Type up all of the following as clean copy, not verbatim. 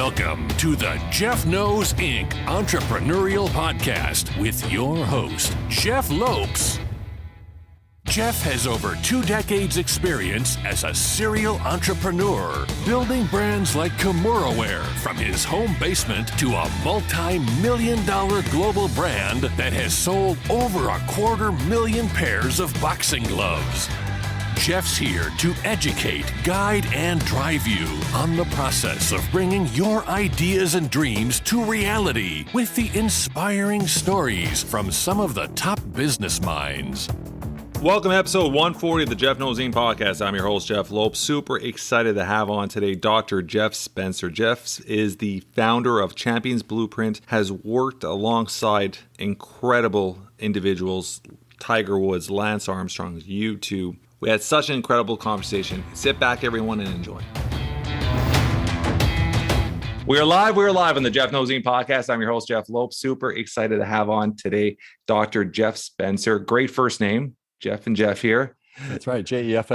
Welcome to the Jeff Knows Inc. Entrepreneurial Podcast with your host, Jeff Lopes. Jeff has over 2 decades experience as a serial entrepreneur, building brands like Kimura from his home basement to a multi-million-dollar global brand that has sold over 250,000 pairs of boxing gloves. Jeff's here to educate, guide, and drive you on the process of bringing your ideas and dreams to reality with the inspiring stories from some of the top business minds. Welcome to episode 140 of the Jeff Knows Inc. podcast. I'm your host, Jeff Lopes. Super excited to have on today Dr. Jeff Spencer. Jeff is the founder of Champions Blueprint, has worked alongside incredible individuals, Tiger Woods, Lance Armstrong, U2. We had such an incredible conversation. Sit back, everyone, and enjoy. We're live on the Jeff Knows Inc. podcast. I'm your host, Jeff Lopes. Super excited to have on today Dr. Jeff Spencer. Great first name, Jeff and Jeff here. That's right, Jeff.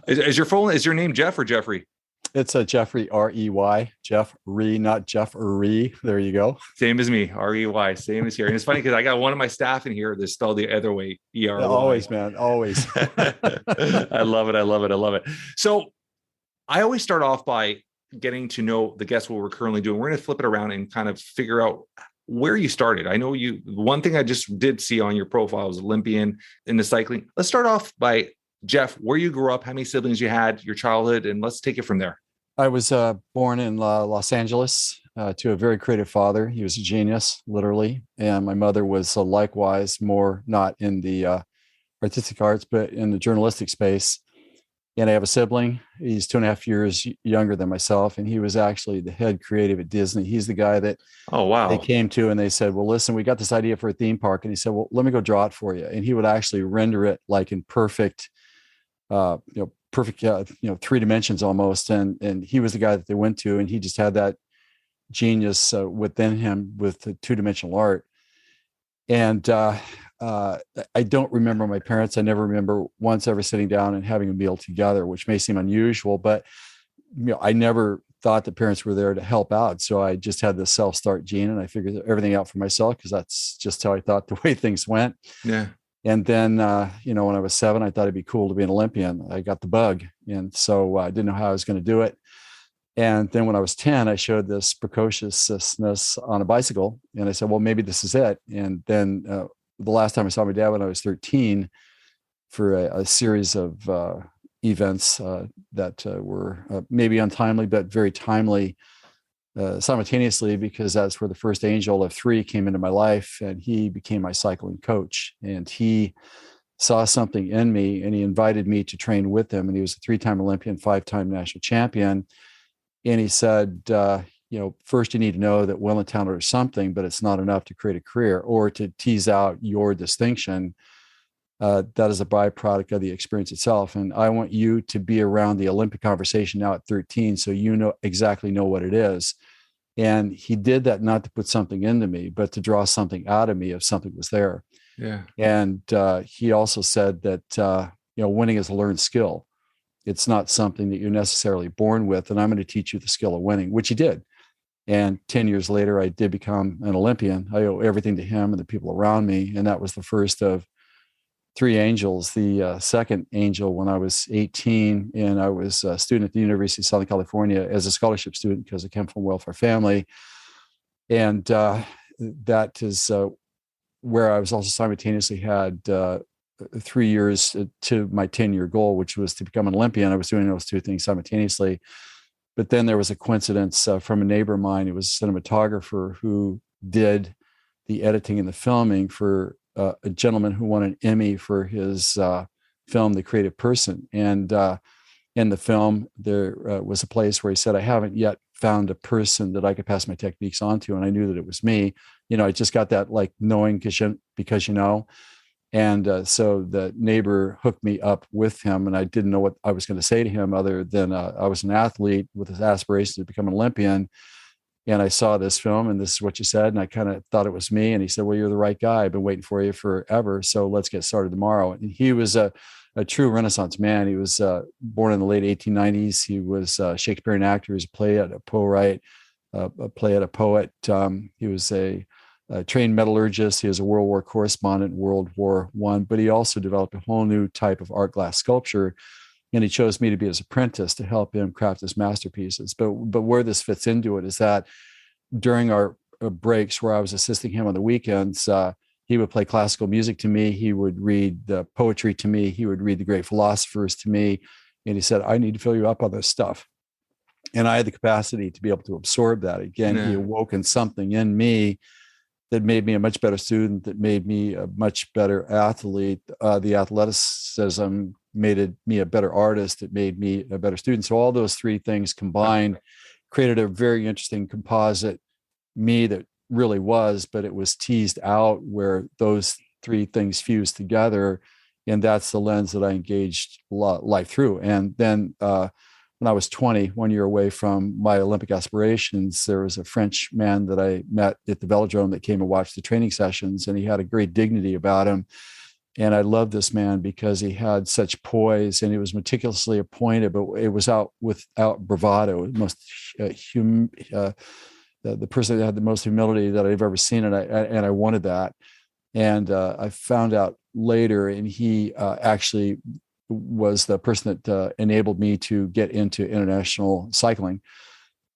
Is your name Jeff or Jeffrey? It's a Jeffrey, R-E-Y, Jeff Ree, not Jeff Ree. There you go. Same as me, R-E-Y, same as here. And it's funny because I got one of my staff in here that's spelled the other way, E-R-Y. Yeah, always, man, always. I love it. So I always start off by getting to know the guests, what we're currently doing. We're going to flip it around and kind of figure out where you started. I know one thing I just did see on your profile was Olympian in the cycling. Let's start off by Jeff, where you grew up, how many siblings you had, your childhood, and let's take it from there. I was born in Los Angeles to a very creative father. He was a genius, literally. And my mother was likewise more not in the artistic arts, but in the journalistic space. And I have a sibling. He's 2.5 years younger than myself. And he was actually the head creative at Disney. He's the guy that they came to and they said, well, listen, we got this idea for a theme park. And he said, well, let me go draw it for you. And he would actually render it like in perfect 3 dimensions almost. And he was the guy that they went to, and he just had that genius within him with the 2-dimensional art. And I don't remember my parents. I never remember once ever sitting down and having a meal together, which may seem unusual, but I never thought the parents were there to help out. So I just had this self-start gene, and I figured everything out for myself because that's just how I thought the way things went. Yeah. And then, when I was 7, I thought it'd be cool to be an Olympian. I got the bug. And so I didn't know how I was going to do it. And then when I was 10, I showed this precociousness on a bicycle. And I said, well, maybe this is it. And then the last time I saw my dad when I was 13 for a series of events that were maybe untimely, but very timely simultaneously, because that's where the first angel of 3 came into my life, and he became my cycling coach. And he saw something in me, and he invited me to train with him. And he was a 3-time Olympian, 5-time national champion. And he said, first you need to know that will and talent are something, but it's not enough to create a career or to tease out your distinction. That is a byproduct of the experience itself. And I want you to be around the Olympic conversation now at 13, so you know what it is. And he did that not to put something into me, but to draw something out of me if something was there. Yeah. And he also said that winning is a learned skill. It's not something that you're necessarily born with. And I'm going to teach you the skill of winning, which he did. And 10 years later, I did become an Olympian. I owe everything to him and the people around me. And that was the first of 3 angels. The second angel when I was 18, and I was a student at the University of Southern California as a scholarship student because I came from a welfare family. And that is where I was also simultaneously had 3 years to my 10-year goal, which was to become an Olympian. I was doing those 2 things simultaneously. But then there was a coincidence from a neighbor of mine who was a cinematographer who did the editing and the filming for a gentleman who won an Emmy for his film, The Creative Person. And in the film, there was a place where he said, I haven't yet found a person that I could pass my techniques on to. And I knew that it was me. I just got that like knowing because you know. And so the neighbor hooked me up with him, and I didn't know what I was going to say to him other than I was an athlete with his aspirations to become an Olympian. And I saw this film, and this is what you said. And I kind of thought it was me. And he said, well, you're the right guy. I've been waiting for you forever. So let's get started tomorrow. And he was a true Renaissance man. He was born in the late 1890s. He was a Shakespearean actor. He was a playwright, a poet. He was a trained metallurgist. He was a World War correspondent in World War I, but he also developed a whole new type of art glass sculpture. And he chose me to be his apprentice to help him craft his masterpieces. But where this fits into it is that during our breaks where I was assisting him on the weekends, he would play classical music to me. He would read the poetry to me. He would read the great philosophers to me. And he said, I need to fill you up on this stuff. And I had the capacity to be able to absorb that. Again, He awoken something in me that made me a much better student, that made me a much better athlete. The athleticism made me a better artist. It made me a better student. So all those three things combined created a very interesting composite me that really was, but it was teased out where those three things fused together. And that's the lens that I engaged life through. And then when I was 20, 1 year away from my Olympic aspirations, there was a French man that I met at the velodrome that came and watched the training sessions, and he had a great dignity about him. And I loved this man because he had such poise and he was meticulously appointed, but it was out without bravado. The person that had the most humility that I've ever seen, and I wanted that. And I found out later, and he actually was the person that enabled me to get into international cycling.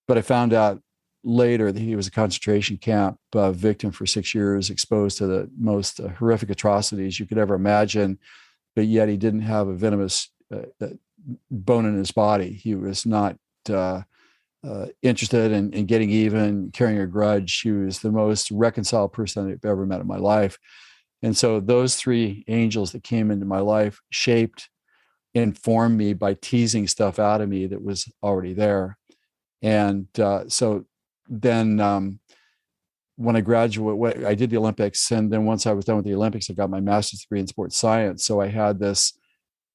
But I found out later that he was a concentration camp victim for 6 years, exposed to the most horrific atrocities you could ever imagine, but yet he didn't have a venomous bone in his body. He was not interested in getting even, carrying a grudge. He was the most reconciled person I've ever met in my life. And so those three angels that came into my life shaped, informed me by teasing stuff out of me that was already there. And so then when I graduated, I did the Olympics. And then once I was done with the Olympics, I got my master's degree in sports science. So I had this,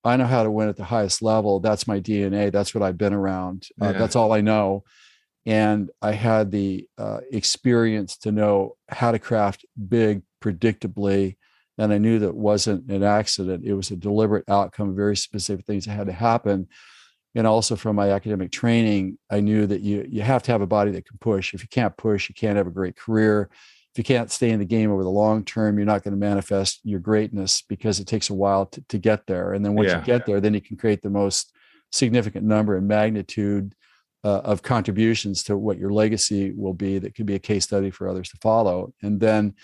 I know how to win at the highest level. That's my DNA. That's what I've been around. That's all I know. And I had the experience to know how to craft big, predictably. And I knew that wasn't an accident. It was a deliberate outcome of very specific things that had to happen. And also from my academic training, I knew that you have to have a body that can push. If you can't push, you can't have a great career. If you can't stay in the game over the long term, you're not going to manifest your greatness because it takes a while to get there. And then once you get there, then you can create the most significant number and magnitude of contributions to what your legacy will be that could be a case study for others to follow. And then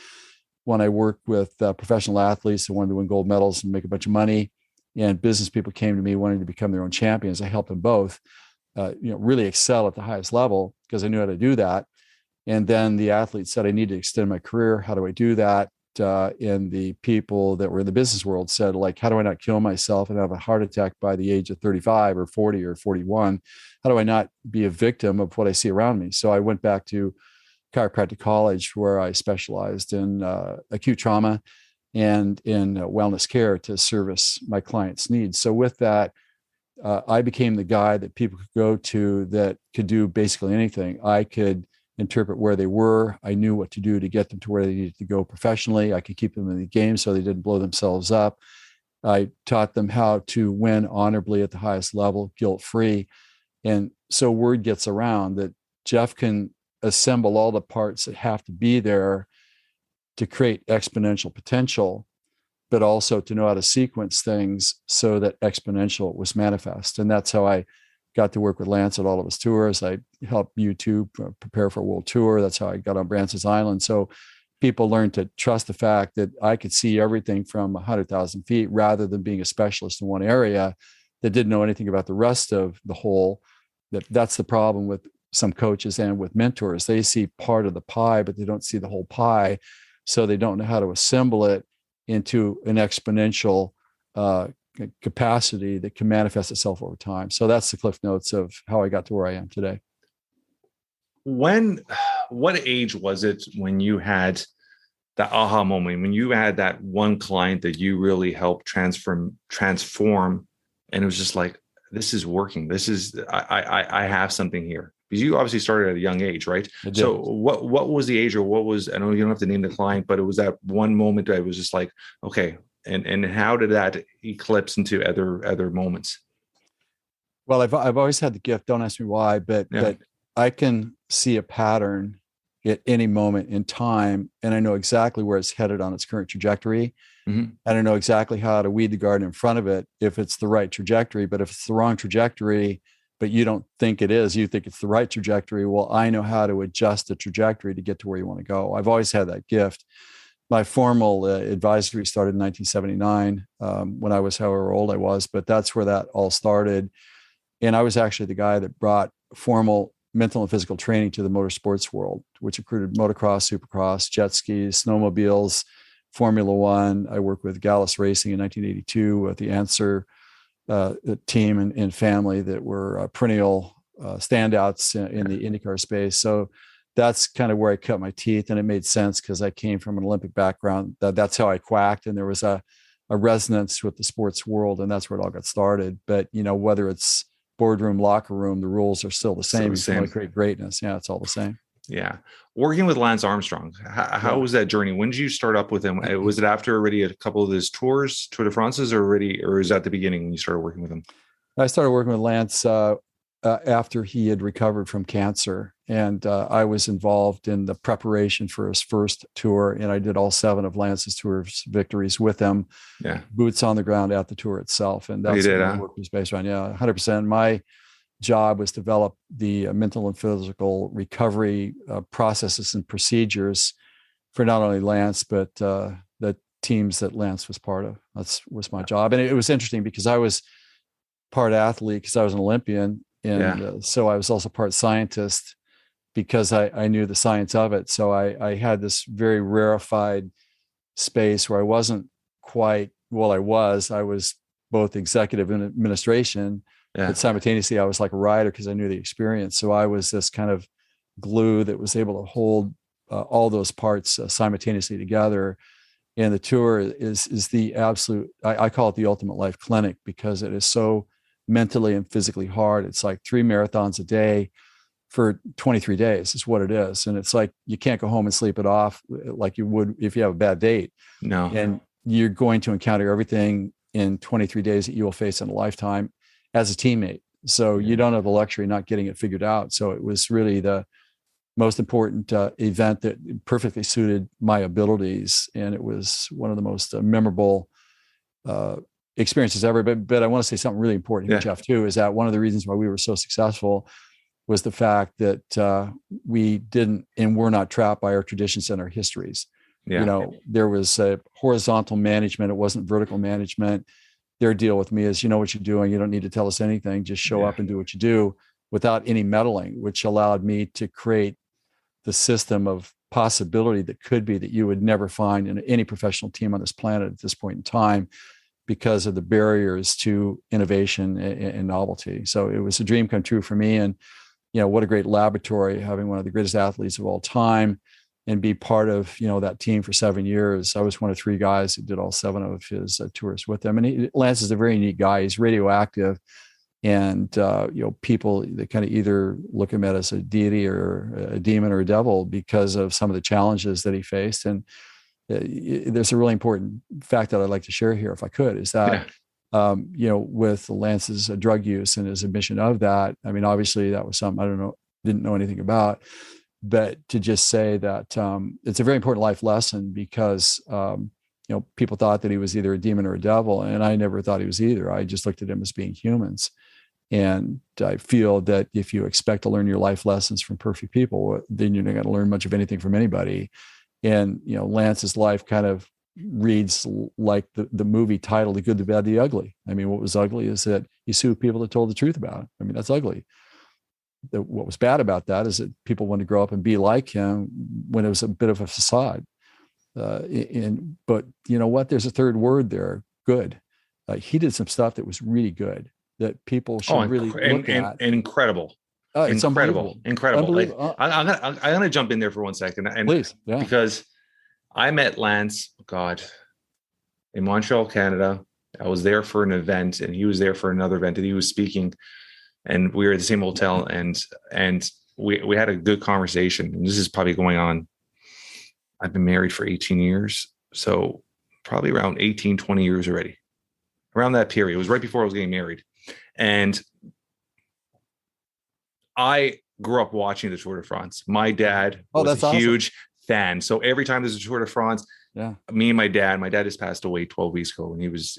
when I worked with professional athletes who wanted to win gold medals and make a bunch of money, and business people came to me wanting to become their own champions, I helped them both, really excel at the highest level because I knew how to do that. And then the athletes said, I need to extend my career. How do I do that? And the people that were in the business world said, like, how do I not kill myself and have a heart attack by the age of 35 or 40 or 41? How do I not be a victim of what I see around me? So I went back to chiropractic college where I specialized in acute trauma and in wellness care to service my clients' needs. So with that, I became the guy that people could go to that could do basically anything. I could interpret where they were. I knew what to do to get them to where they needed to go professionally. I could keep them in the game so they didn't blow themselves up. I taught them how to win honorably at the highest level, guilt-free. And so word gets around that Jeff can assemble all the parts that have to be there to create exponential potential, but also to know how to sequence things so that exponential was manifest. And that's how I got to work with Lance at all of his tours. I helped U2 prepare for a world tour. That's how I got on Branson's Island. So people learned to trust the fact that I could see everything from 100,000 feet rather than being a specialist in one area that didn't know anything about the rest of the whole. That's the problem with some coaches and with mentors. They see part of the pie, but they don't see the whole pie. So they don't know how to assemble it into an exponential capacity that can manifest itself over time. So that's the cliff notes of how I got to where I am today. What age was it when you had that aha moment, when you had that one client that you really helped transform, and it was just like, this is working. I have something here. because you obviously started at a young age, right? I did. So what was the age, or what was, I know you don't have to name the client, but it was that one moment that I was just like, okay. And how did that eclipse into other moments? Well, I've always had the gift. Don't ask me why, but Yeah. I can see a pattern at any moment in time, and I know exactly where it's headed on its current trajectory. Mm-hmm. And I know exactly how to weed the garden in front of it if it's the right trajectory. But if it's the wrong trajectory, but you don't think it is, you think it's the right trajectory. Well, I know how to adjust the trajectory to get to where you want to go. I've always had that gift. My formal advisory started in 1979 when I was however old I was, but that's where that all started. And I was actually the guy that brought formal mental and physical training to the motorsports world, which included motocross, supercross, jet skis, snowmobiles, Formula One. I worked with Gallus Racing in 1982 with the Answer team and family that were perennial standouts in the IndyCar space. So that's kind of where I cut my teeth, and it made sense because I came from an Olympic background. That's how I quacked, and there was a resonance with the sports world, and that's where it all got started. But whether it's boardroom, locker room, the rules are still the same. If you want to create greatness, it's all the same. Yeah. Working with Lance Armstrong, how was that journey? When did you start up with him? Was it after already a couple of his Tour de France's, or is that the beginning when you started working with him? I started working with Lance after he had recovered from cancer. And I was involved in the preparation for his first tour. And I did all 7 of Lance's tour's victories with him. Yeah. Boots on the ground at the tour itself. And that's what my work was based on. Yeah, 100%. My job was to develop the mental and physical recovery processes and procedures for not only Lance, but the teams that Lance was part of. That was my job. And it was interesting because I was part athlete because I was an Olympian. And so I was also part scientist because I knew the science of it. So I had this very rarefied space where I wasn't quite, well, I was both executive and administration, but simultaneously I was like a writer because I knew the experience. So I was this kind of glue that was able to hold all those parts simultaneously together. And the tour is the absolute, I call it the ultimate life clinic because it is so mentally and physically hard. It's like 3 marathons a day for 23 days is what it is. And it's like, you can't go home and sleep it off like you would if you have a bad date. No. And you're going to encounter everything in 23 days that you will face in a lifetime as a teammate. So you don't have the luxury of not getting it figured out. So it was really the most important event that perfectly suited my abilities. And it was one of the most memorable experiences ever. But I want to say something really important here, Jeff, too, is that one of the reasons why we were so successful was the fact that we didn't and were not trapped by our traditions and our histories. There was a horizontal management. It wasn't vertical management. Their deal with me is, you know what you're doing. You don't need to tell us anything. Just show up and do what you do without any meddling, which allowed me to create the system of possibility that could be that you would never find in any professional team on this planet at this point in time because of the barriers to innovation and novelty. So it was a dream come true for me. And, what a great laboratory, having one of the greatest athletes of all time and be part of, that team for 7 years. I was one of 3 guys that did all 7 of his tours with him. And Lance is a very neat guy. He's radioactive. And, people that kind of either look at him as a deity or a demon or a devil because of some of the challenges that he faced. And there's a really important fact that I'd like to share here, if I could, is that, with Lance's drug use and his admission of that, I mean, obviously that was something didn't know anything about, but to just say that it's a very important life lesson because, people thought that he was either a demon or a devil, and I never thought he was either. I just looked at him as being humans. And I feel that if you expect to learn your life lessons from perfect people, then you're not going to learn much of anything from anybody. And, Lance's life kind of reads like the movie title, The Good, the Bad, the Ugly. I mean, what was ugly is that he sued people that told the truth about it. I mean, that's ugly. What was bad about that is that people wanted to grow up and be like him when it was a bit of a facade. But you know what? There's a third word there, good. He did some stuff that was really good that people should really look at. And incredible. It's incredible. Unbelievable. I'm gonna jump in there for 1 second, and please, because I met Lance, in Montreal, Canada. I was there for an event, and he was there for another event, and he was speaking. and we were at the same hotel, and we had a good conversation. And this is probably going on. I've been married for 18 years. So probably around 18, 20 years already, around that period. It was right before I was getting married. And I grew up watching the Tour de France. My dad was a huge fan. So every time there's a Tour de France, me and my dad just passed away 12 weeks ago. And he was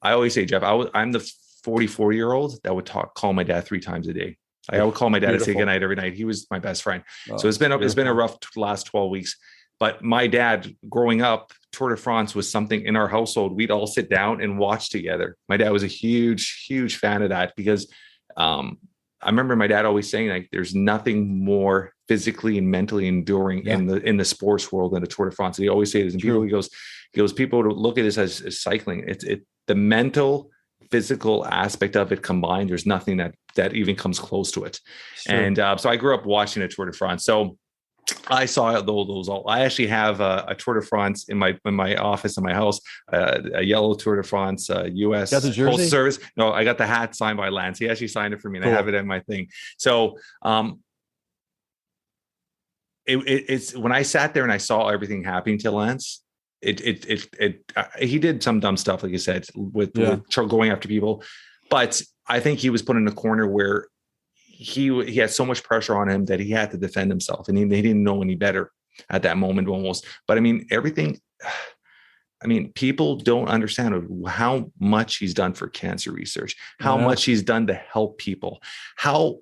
I always say, Jeff, I'm the 44-year-old that would call my dad 3 times a day. I would call my dad to say goodnight every night. He was my best friend. So it's been a rough last 12 weeks. But my dad, growing up, Tour de France was something in our household. We'd all sit down and watch together. My dad was a huge, huge fan of that because I remember my dad always saying, like, there's nothing more physically and mentally enduring in the sports world than the Tour de France. And he always says, and he goes, people look at this as cycling. It's the mental, physical aspect of it combined. There's nothing that even comes close to it. Sure. And so I grew up watching the Tour de France. So I saw those all. I actually have a Tour de France in my office in my house, a yellow Tour de France, U.S. Postal Service. No, I got the hat signed by Lance. He actually signed it for me, and I have it in my thing. So it's when I sat there and I saw everything happening to Lance. He did some dumb stuff, like you said, with going after people, but I think he was put in a corner where he had so much pressure on him that he had to defend himself, and he didn't know any better at that moment almost. But I mean, people don't understand how much he's done for cancer research, how much he's done to help people, how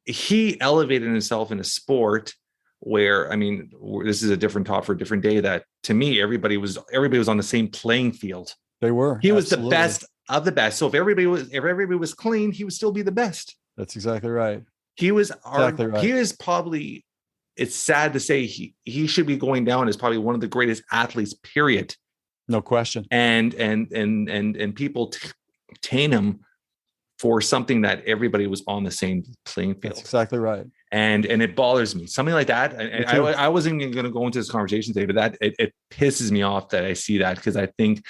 he elevated himself in a sport where, I mean, this is a different talk for a different day, that to me, everybody was on the same playing field. They were. He was the best of the best. So if everybody was clean, he would still be the best. That's exactly right. He was He is probably, it's sad to say, he should be going down as probably one of the greatest athletes, period. No question. And people tame him for something that everybody was on the same playing field. That's exactly right. And it bothers me. Something like that. And I wasn't even going to go into this conversation today, but that it pisses me off that I see that, because I think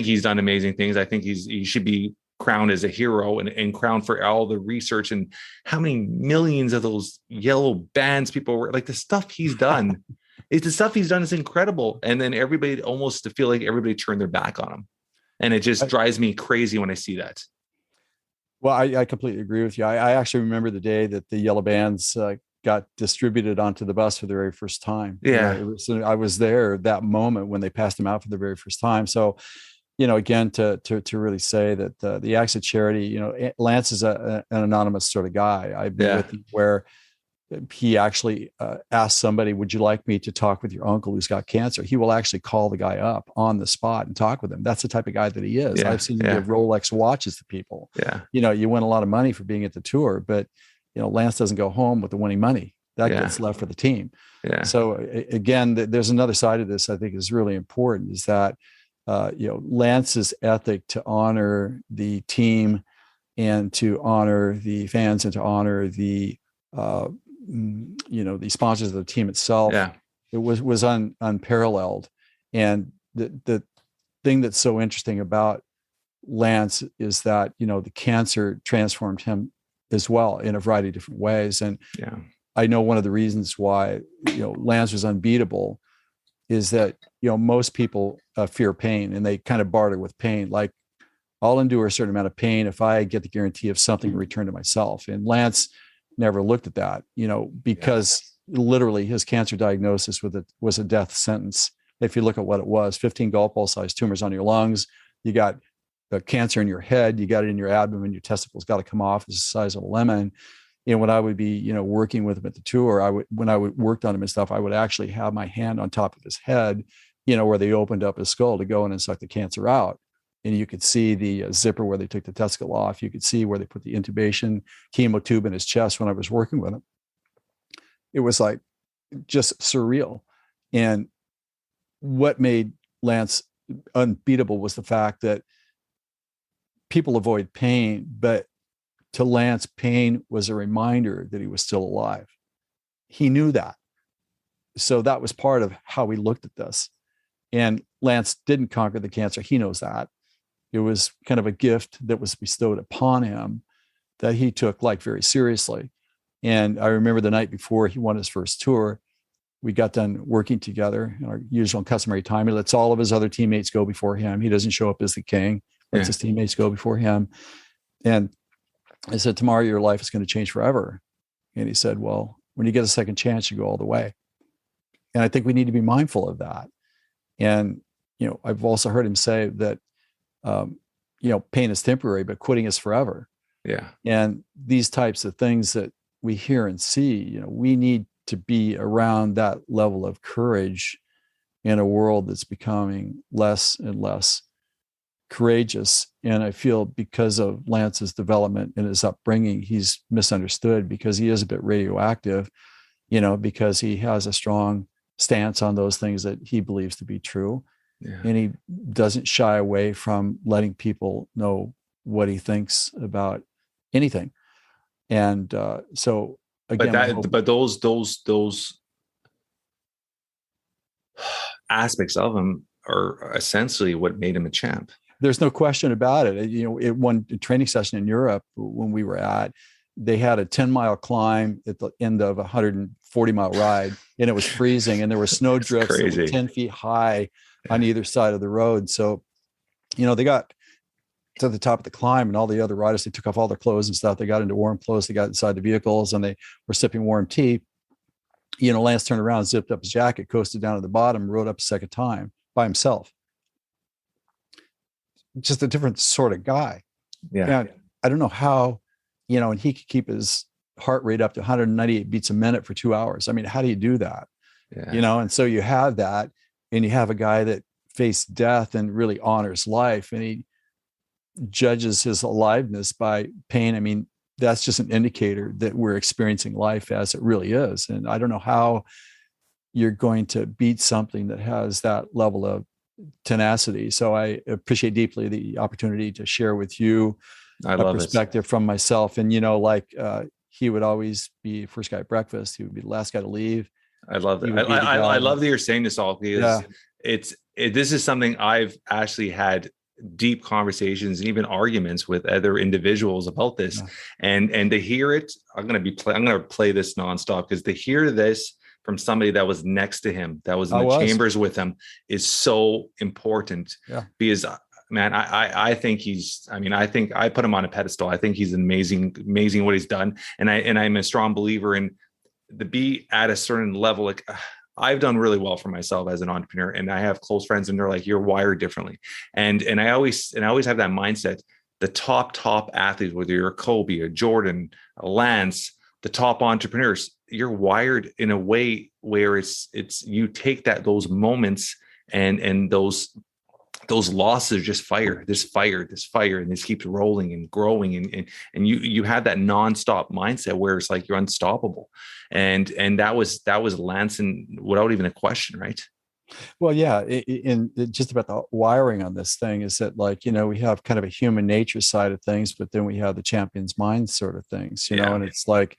he's done amazing things. I think he should be crowned as a hero and crowned for all the research and how many millions of those yellow bands people were, like, the stuff he's done. The stuff he's done is incredible. And then everybody almost to feel like everybody turned their back on him. And it just drives me crazy when I see that. Well, I completely agree with you. I actually remember the day that the yellow bands got distributed onto the bus for the very first time. Yeah. I was there that moment when they passed them out for the very first time. So, again, to really say that the acts of charity, Lance is an anonymous sort of guy. I've been with him where he actually asked somebody, would you like me to talk with your uncle who's got cancer? He will actually call the guy up on the spot and talk with him. That's the type of guy that he is. I've seen him give Rolex watches to people. You win a lot of money for being at the tour, but Lance doesn't go home with the winning money. That gets left for the team. So again, there's another side of this I think is really important, is that Lance's ethic to honor the team and to honor the fans and to honor the the sponsors of the team itself, it was unparalleled. And the thing that's so interesting about Lance is that, the cancer transformed him as well in a variety of different ways. And I know one of the reasons why, Lance was unbeatable is that, most people fear pain, and they kind of barter with pain. Like, I'll endure a certain amount of pain if I get the guarantee of something in return to myself. And Lance never looked at that, because literally his cancer diagnosis was a death sentence. If you look at what it was, 15 golf ball sized tumors on your lungs, you got cancer in your head, you got it in your abdomen, your testicles got to come off as the size of a lemon. And when I would be, working with him at the tour, when I worked on him and stuff, I would actually have my hand on top of his head, where they opened up his skull to go in and suck the cancer out. And you could see the zipper where they took the testicle off. You could see where they put the intubation chemo tube in his chest when I was working with him. It was like just surreal. And what made Lance unbeatable was the fact that people avoid pain, but to Lance, pain was a reminder that he was still alive. He knew that. So that was part of how we looked at this. And Lance didn't conquer the cancer. He knows that. it was kind of a gift that was bestowed upon him that he took like very seriously. And I remember the night before he won his first tour, we got done working together in our usual and customary time. He lets all of his other teammates go before him. He doesn't show up as the king, lets his teammates go before him. And I said, tomorrow your life is going to change forever. And he said, well, when you get a second chance, you go all the way. And I think we need to be mindful of that. And, I've also heard him say that, pain is temporary, but quitting is forever. Yeah. And these types of things that we hear and see, we need to be around that level of courage in a world that's becoming less and less courageous. And I feel because of Lance's development and his upbringing, he's misunderstood because he is a bit radioactive, because he has a strong stance on those things that he believes to be true. Yeah. And he doesn't shy away from letting people know what he thinks about anything. And so again, but those aspects of him are essentially what made him a champ. There's no question about it. At one training session in Europe when we were at, they had a 10-mile climb at the end of a 140-mile ride, and it was freezing, and there were snow drifts that were 10 feet high on either side of the road. So, they got to the top of the climb, and all the other riders, they took off all their clothes and stuff. They got into warm clothes. They got inside the vehicles, and they were sipping warm tea. Lance turned around, zipped up his jacket, coasted down to the bottom, rode up a second time by himself. Just a different sort of guy. Yeah. And I don't know how, and he could keep his heart rate up to 198 beats a minute for 2 hours. I mean, how do you do that? Yeah. And so you have that, and you have a guy that faced death and really honors life, and he judges his aliveness by pain. I mean, that's just an indicator that we're experiencing life as it really is. And I don't know how you're going to beat something that has that level of tenacity. So I appreciate deeply the opportunity to share with you a perspective from myself. And, he would always be first guy at breakfast. He would be the last guy to leave. I love that. I love that you're saying this all, because this is something I've actually had deep conversations and even arguments with other individuals about this. And to hear it, I'm going to play this nonstop, because to hear this from somebody that was next to him, that was in the chambers with him, is so important. Because man, I think I think I put him on a pedestal. I think he's amazing what he's done. And I'm a strong believer in to be at a certain level. Like, I've done really well for myself as an entrepreneur, and I have close friends, and they're like, you're wired differently. And I always have that mindset. The top athletes, whether you're a Kobe, a Jordan, a Lance, the top entrepreneurs, you're wired in a way where it's you take those moments and those losses just fire, and this keeps rolling and growing, and you have that nonstop mindset where it's like you're unstoppable. And that was Lance, and without even a question, right? Well, yeah. In just about the wiring on this thing is that, like, we have kind of a human nature side of things, but then we have the champion's mind sort of things, and it's like,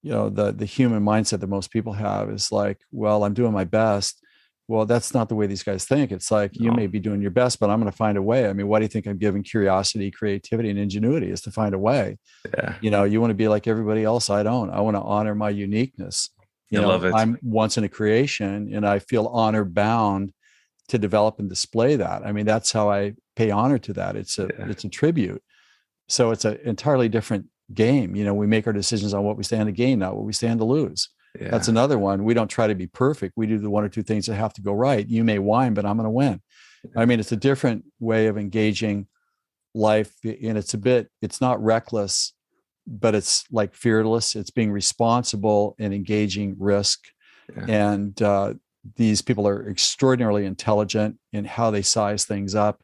the human mindset that most people have is like, well, I'm doing my best. Well, that's not the way these guys think. It's like, you may be doing your best, but I'm going to find a way. I mean, why do you think I'm giving curiosity, creativity, and ingenuity is to find a way? Yeah. You want to be like everybody else. I don't. I want to honor my uniqueness. I love it. I'm once in a creation, and I feel honor bound to develop and display that. I mean, that's how I pay honor to that. It's a tribute. So it's an entirely different game. We make our decisions on what we stand to gain, not what we stand to lose. Yeah. That's another one. We don't try to be perfect. We do the one or two things that have to go right. You may whine, but I'm going to win. I mean, it's a different way of engaging life, and it's not reckless, but it's like fearless. It's being responsible and engaging risk. Yeah. And these people are extraordinarily intelligent in how they size things up,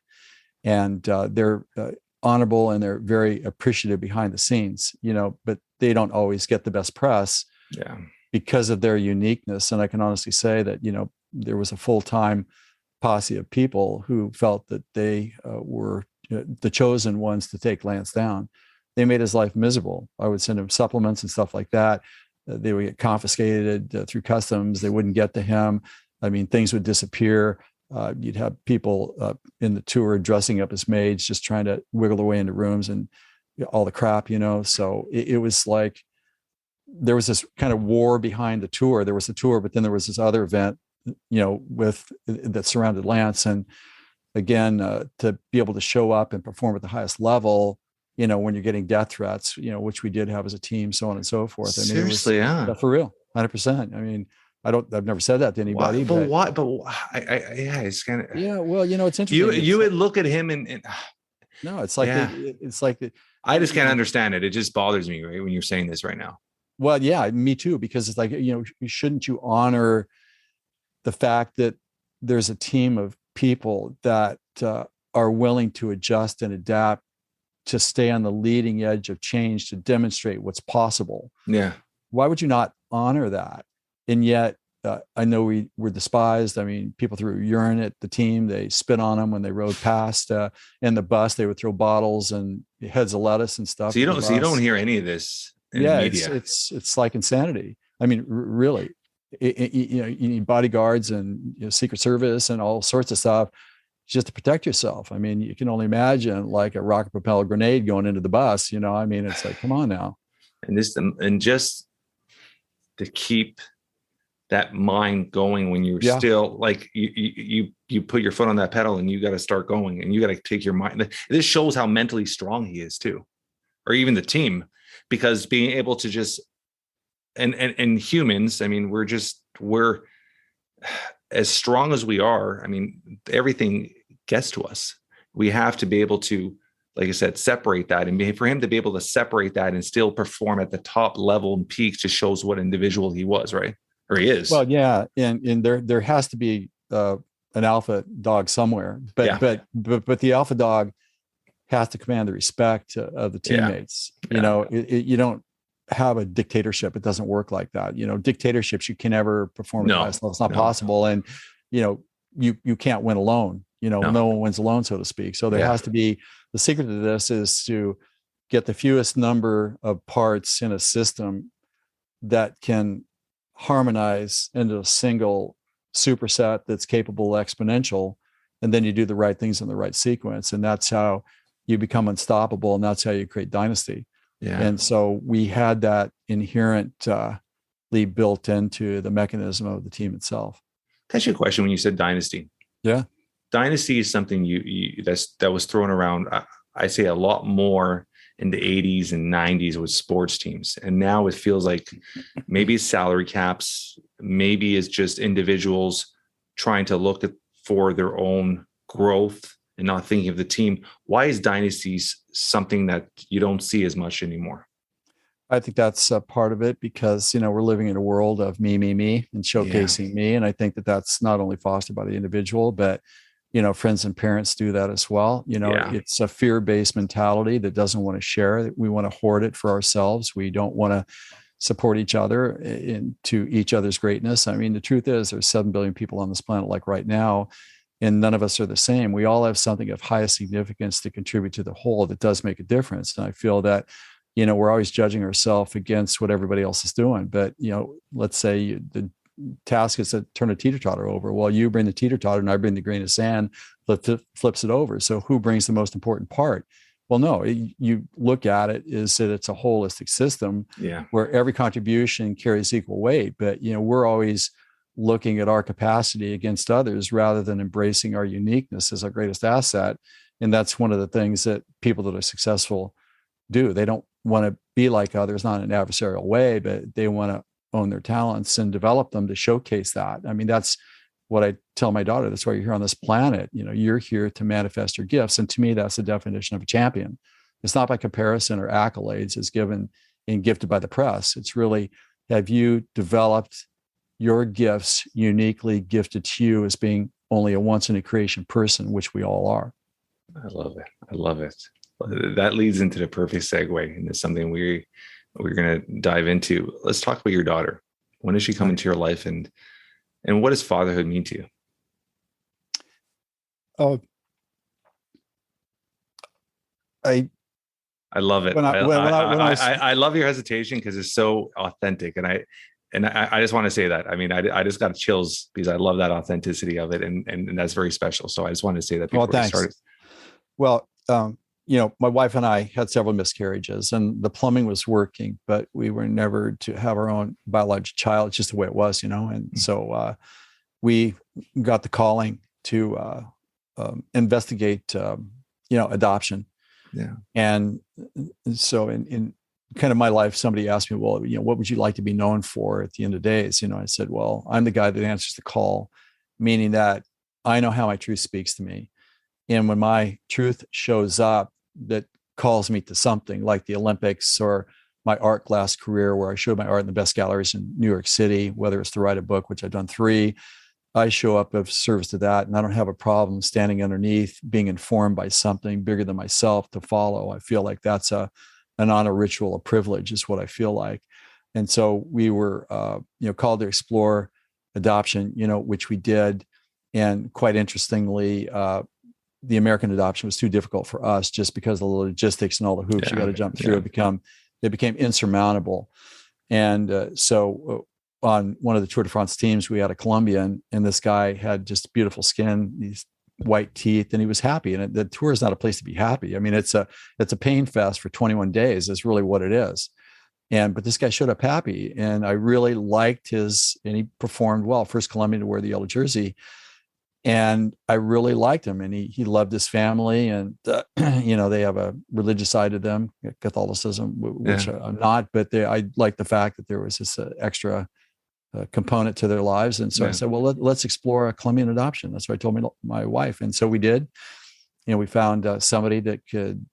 and they're honorable, and they're very appreciative behind the scenes, but they don't always get the best press. Yeah. Because of their uniqueness. And I can honestly say that, there was a full-time posse of people who felt that they were the chosen ones to take Lance down. They made his life miserable. I would send him supplements and stuff like that. They would get confiscated through customs. They wouldn't get to him. I mean, things would disappear. You'd have people in the tour dressing up as maids, just trying to wiggle their way into rooms and all the crap, So it was like there was this kind of war behind the tour. There was the tour, but then there was this other event, that surrounded Lance. And again, to be able to show up and perform at the highest level, when you're getting death threats, which we did have as a team, so on and so forth. I mean, Seriously, yeah, for real, 100%. I mean, I've never said that to anybody. Why? But yeah, it's kind of, yeah. Well, it's interesting. You would look at him and no, it's like, I just can't understand it. It just bothers me, right, when you're saying this right now. Well, yeah, me too, because it's like, shouldn't you honor the fact that there's a team of people that are willing to adjust and adapt to stay on the leading edge of change, to demonstrate what's possible. Yeah. Why would you not honor that? And yet, I know we were despised. I mean, people threw urine at the team. They spit on them when they rode past. In the bus, they would throw bottles and heads of lettuce and stuff. So you don't hear any of this in the media. It's like insanity. I mean, really, you need bodyguards and Secret Service and all sorts of stuff just to protect yourself. I mean, you can only imagine like a rocket propelled grenade going into the bus. I mean, it's like, come on now. And just to keep that mind going when you're still like you put your foot on that pedal and you got to start going and you got to take your mind. This shows how mentally strong he is too, or even the team, because being able to just and humans, I mean, we're as strong as we are. I mean, everything gets to us. We have to be able to, like I said, separate that, and for him to be able to separate that and still perform at the top level and peaks just shows what individual he was, right? Or he is. Well, yeah, and there has to be an alpha dog somewhere, but the alpha dog has to command the respect of the teammates. Yeah. You don't have a dictatorship. It doesn't work like that. Dictatorships, you can never perform at the highest level. It's not possible, and you can't win alone. No one wins alone, so to speak. So there has to be, the secret to this is to get the fewest number of parts in a system that can harmonize into a single superset that's capable exponential, and then you do the right things in the right sequence, and that's how you become unstoppable, and that's how you create dynasty. And so we had that inherently built into the mechanism of the team itself. Can I ask you a question? When you said dynasty, dynasty is something that was thrown around, I say, a lot more in the 80s and 90s with sports teams. And now it feels like maybe it's salary caps, maybe it's just individuals trying to look for their own growth and not thinking of the team. Why is dynasties something that you don't see as much anymore? I think that's a part of it, because, we're living in a world of me, and showcasing me. And I think that that's not only fostered by the individual, but, friends and parents do that as well. It's a fear-based mentality that doesn't want to share. We want to hoard it for ourselves. We don't want to support each other into each other's greatness. I mean, the truth is there's 7 billion people on this planet like right now, and none of us are the same. We all have something of highest significance to contribute to the whole that does make a difference. And I feel that, we're always judging ourselves against what everybody else is doing. But, let's say the task is to turn a teeter-totter over. Well, you bring the teeter-totter and I bring the grain of sand that flips it over. So who brings the most important part? Well, no, you look at it is that it's a holistic system where every contribution carries equal weight. But, we're always looking at our capacity against others rather than embracing our uniqueness as our greatest asset. And that's one of the things that people that are successful do. They don't want to be like others, not in an adversarial way, but they want to own their talents and develop them to showcase that. I mean, that's what I tell my daughter. That's why you're here on this planet. You're here to manifest your gifts. And to me, that's the definition of a champion. It's not by comparison or accolades as given and gifted by the press. It's really, have you developed your gifts uniquely gifted to you as being only a once in a creation person, which we all are. I love it. That leads into the perfect segue into something we're going to dive into. Let's talk about your daughter. When did she come into your life, and what does fatherhood mean to you? I love it. I love your hesitation, because it's so authentic. And And I just want to say that. I mean, I just got chills because I love that authenticity of it, and that's very special. So I just wanted to say that before we started. Well, my wife and I had several miscarriages, and the plumbing was working, but we were never to have our own biological child. It's just the way it was, And so we got the calling to investigate, adoption. Yeah. And so in kind of my life, somebody asked me, well, what would you like to be known for at the end of days? I said, well, I'm the guy that answers the call, meaning that I know how my truth speaks to me. And when my truth shows up, that calls me to something like the Olympics or my art class career, where I showed my art in the best galleries in New York City, whether it's to write a book, which I've done 3, I show up of service to that. And I don't have a problem standing underneath, being informed by something bigger than myself to follow. I feel like that's an honor ritual, a privilege is what I feel like. And so we were, called to explore adoption, which we did. And quite interestingly, the American adoption was too difficult for us just because of the logistics and all the hoops you got to jump through. It became insurmountable. And so on one of the Tour de France teams, we had a Colombian, and this guy had just beautiful skin, these white teeth, and he was happy. And the tour is not a place to be happy. I mean, it's a pain fest for 21 days is really what it is. But this guy showed up happy, and I really liked and he performed well. First Colombian to wear the yellow jersey. And I really liked him, and he loved his family, and they have a religious side to them, Catholicism, which I'm not, but I like the fact that there was this extra component to their lives. And so I said, well, let's explore a Colombian adoption. That's what I told my wife. And so we did. We found somebody that could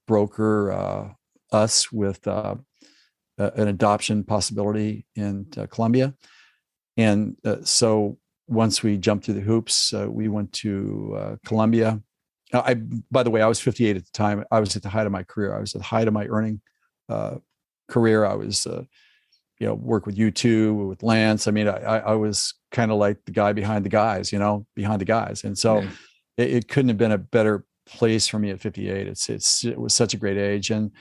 broker us with an adoption possibility in Colombia. And so once we jumped through the hoops, we went to Colombia. By the way, I was 58 at the time. I was at the height of my career. I was at the height of my earning career. I was, work with U2, with Lance. I mean, I was kind of like the guy behind the guys, behind the guys. And so it couldn't have been a better place for me at 58. It was such a great age. And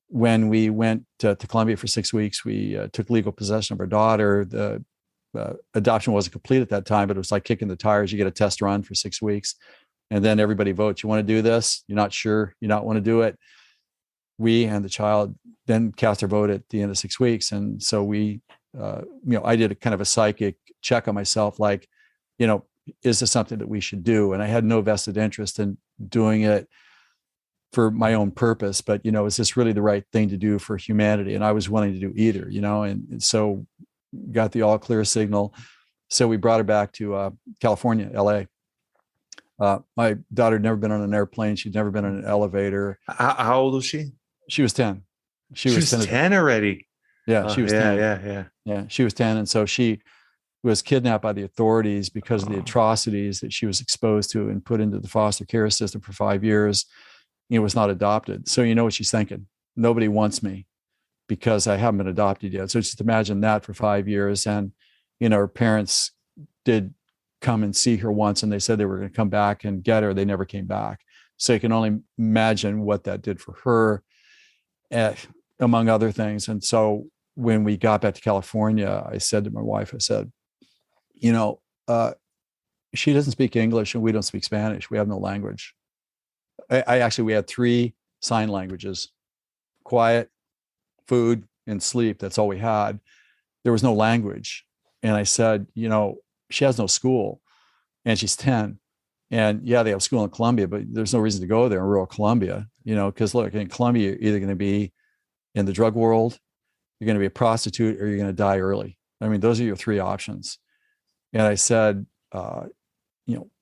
when we went to Colombia for 6 weeks, we took legal possession of our daughter. The adoption wasn't complete at that time, but it was like kicking the tires. You get a test run for 6 weeks, and then everybody votes. You want to do this? You're not sure. You not want to do it. We and the child then cast our vote at the end of 6 weeks. And so we, I did a kind of a psychic check on myself, like, is this something that we should do? And I had no vested interest in doing it for my own purpose, but, is this really the right thing to do for humanity? And I was willing to do either, and so got the all clear signal. So we brought her back to California, LA. My daughter had never been on an airplane. She'd never been on an elevator. How old was she? She was 10. She was 10 already. Yeah, she was 10. Yeah, she was 10. And so she was kidnapped by the authorities because of the atrocities that she was exposed to and put into the foster care system for 5 years. Was not adopted. So you know what she's thinking? Nobody wants me because I haven't been adopted yet. So just imagine that for 5 years. And, her parents did come and see her once, and they said they were going to come back and get her. They never came back. So you can only imagine what that did for her, among other things. And so when we got back to California, I said to my wife, I said, she doesn't speak English and we don't speak Spanish. We have no language. We had 3 sign languages: quiet, food, and sleep. That's all we had. There was no language. And I said, she has no school and she's 10. And they have school in Colombia, but there's no reason to go there in rural Colombia, because look, in Colombia, you're either going to be in the drug world, you're going to be a prostitute, or you're going to die early. I mean, those are your 3 options. And I said,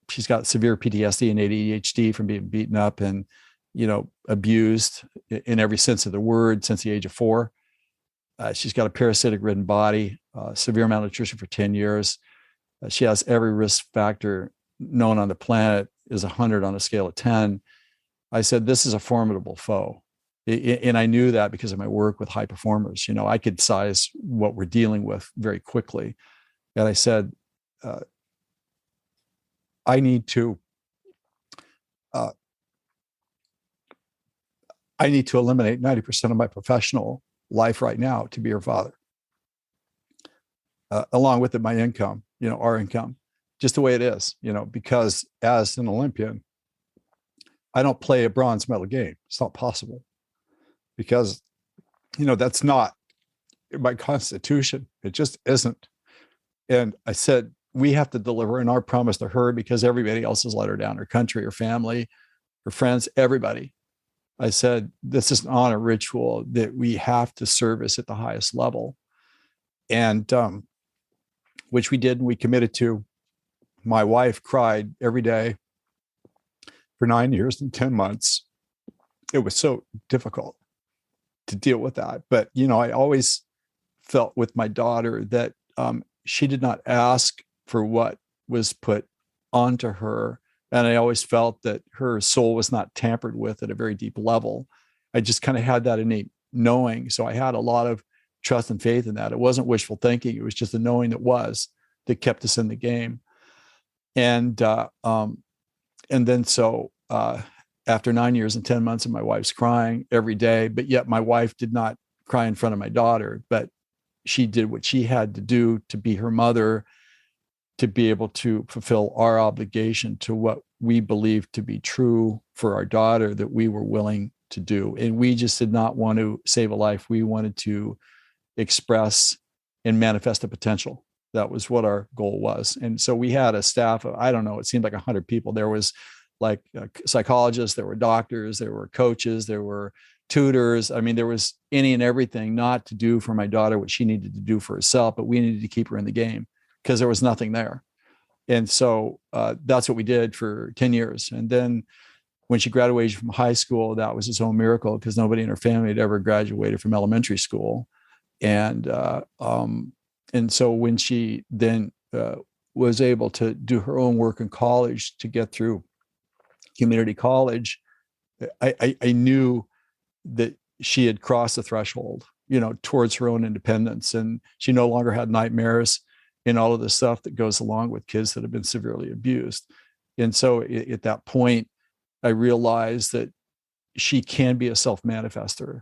she's got severe PTSD and ADHD from being beaten up and, abused in every sense of the word since the age of 4. She's got a parasitic ridden body, severe malnutrition for 10 years. She has every risk factor known on the planet, is 100 on a scale of 10. I said, this is a formidable foe. And I knew that because of my work with high performers. I could size what we're dealing with very quickly. And I said, I need to eliminate 90% of my professional life right now to be her father. along with it, my income, our income, just the way it is, because as an Olympian, I don't play a bronze medal game. It's not possible because, that's not my constitution. It just isn't. And I said, we have to deliver on our promise to her because everybody else has let her down, her country, her family, her friends, everybody. I said, this is an honor ritual that we have to service at the highest level. And which we did, and we committed to. My wife cried every day for 9 years and 10 months. It was so difficult to deal with that. But, I always felt with my daughter that she did not ask for what was put onto her. And I always felt that her soul was not tampered with at a very deep level. I just kind of had that innate knowing. So I had a lot of trust and faith in that. It wasn't wishful thinking. It was just the knowing that kept us in the game. And then so after 9 years and 10 months, and my wife's crying every day, but yet my wife did not cry in front of my daughter, but she did what she had to do to be her mother, to be able to fulfill our obligation to what we believed to be true for our daughter that we were willing to do. And we just did not want to save a life. We wanted to express and manifest the potential. That was what our goal was. And so we had a staff of, I don't know, it seemed like 100 people. There was like psychologists, there were doctors, there were coaches, there were tutors. I mean, there was any and everything not to do for my daughter what she needed to do for herself, but we needed to keep her in the game because there was nothing there. And so that's what we did for 10 years. And then when she graduated from high school, that was its own miracle because nobody in her family had ever graduated from elementary school. And so when she then was able to do her own work in college to get through community college, I knew that she had crossed the threshold, towards her own independence. And she no longer had nightmares and all of the stuff that goes along with kids that have been severely abused. And so at that point, I realized that she can be a self-manifester,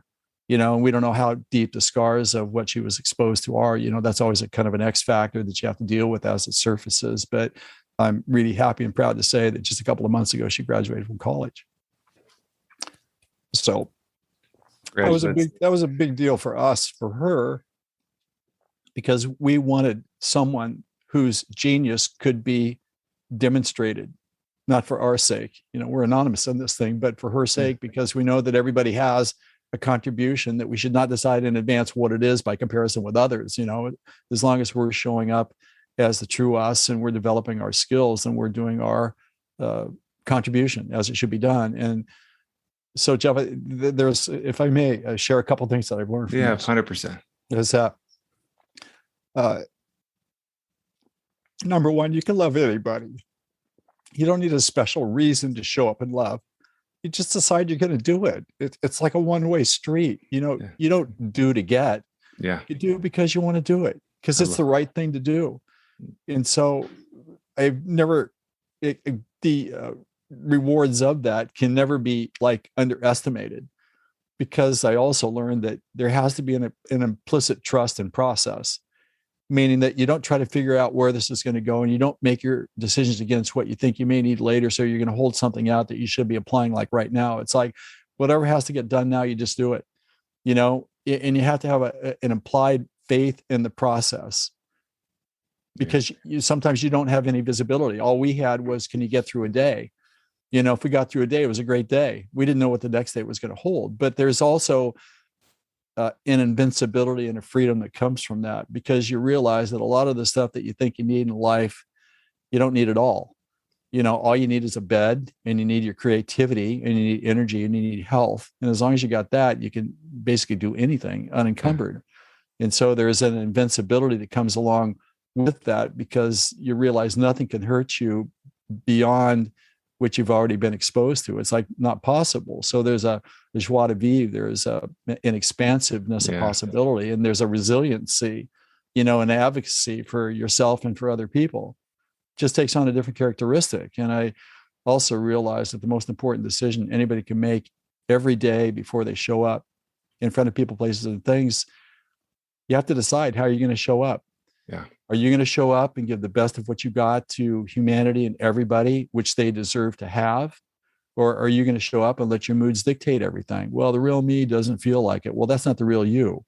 and we don't know how deep the scars of what she was exposed to are. That's always a kind of an X factor that you have to deal with as it surfaces. But I'm really happy and proud to say that just a couple of months ago, she graduated from college. So that was a big deal for us, for her, because we wanted someone whose genius could be demonstrated, not for our sake. We're anonymous in this thing, but for her sake, because we know that everybody has a contribution, that we should not decide in advance what it is by comparison with others. As long as we're showing up as the true us and we're developing our skills and we're doing our contribution as it should be done. And so, Jeff, there's, if I may share a couple of things that I've learned from this. 100%. Is that number one, you can love anybody. You don't need a special reason to show up and love. You just decide you're going to do it. It's like a one-way street. You don't do to get. Yeah. You do because you want to do it, because it's the right thing to do. And so I've never, the rewards of that can never be like underestimated, because I also learned that there has to be an implicit trust and process, meaning that you don't try to figure out where this is going to go and you don't make your decisions against what you think you may need later. So you're going to hold something out that you should be applying like right now. It's like whatever has to get done now, you just do it, and you have to have an implied faith in the process, because sometimes you don't have any visibility. All we had was, can you get through a day? If we got through a day, it was a great day. We didn't know what the next day was going to hold, but there's also an invincibility and a freedom that comes from that, because you realize that a lot of the stuff that you think you need in life, you don't need it all. All you need is a bed, and you need your creativity, and you need energy, and you need health. And as long as you got that, you can basically do anything unencumbered. And so there's an invincibility that comes along with that, because you realize nothing can hurt you beyond what you've already been exposed to. It's like not possible. So there's a joie de vivre, there's an expansiveness of possibility, and there's a resiliency, an advocacy for yourself and for other people. Just takes on a different characteristic. And I also realized that the most important decision anybody can make every day before they show up in front of people, places, and things, you have to decide how you're going to show up. Yeah. Are you going to show up and give the best of what you got to humanity and everybody, which they deserve to have? Or are you going to show up and let your moods dictate everything? Well, the real me doesn't feel like it. Well, that's not the real you.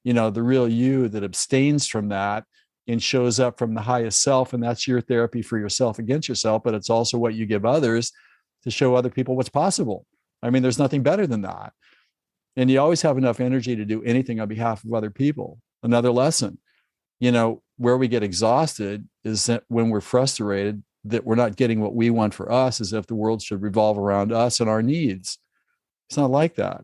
The real you that abstains from that and shows up from the highest self. And that's your therapy for yourself against yourself. But it's also what you give others to show other people what's possible. I mean, there's nothing better than that. And you always have enough energy to do anything on behalf of other people. Another lesson, where we get exhausted is that when we're frustrated that we're not getting what we want for us, as if the world should revolve around us and our needs. It's not like that.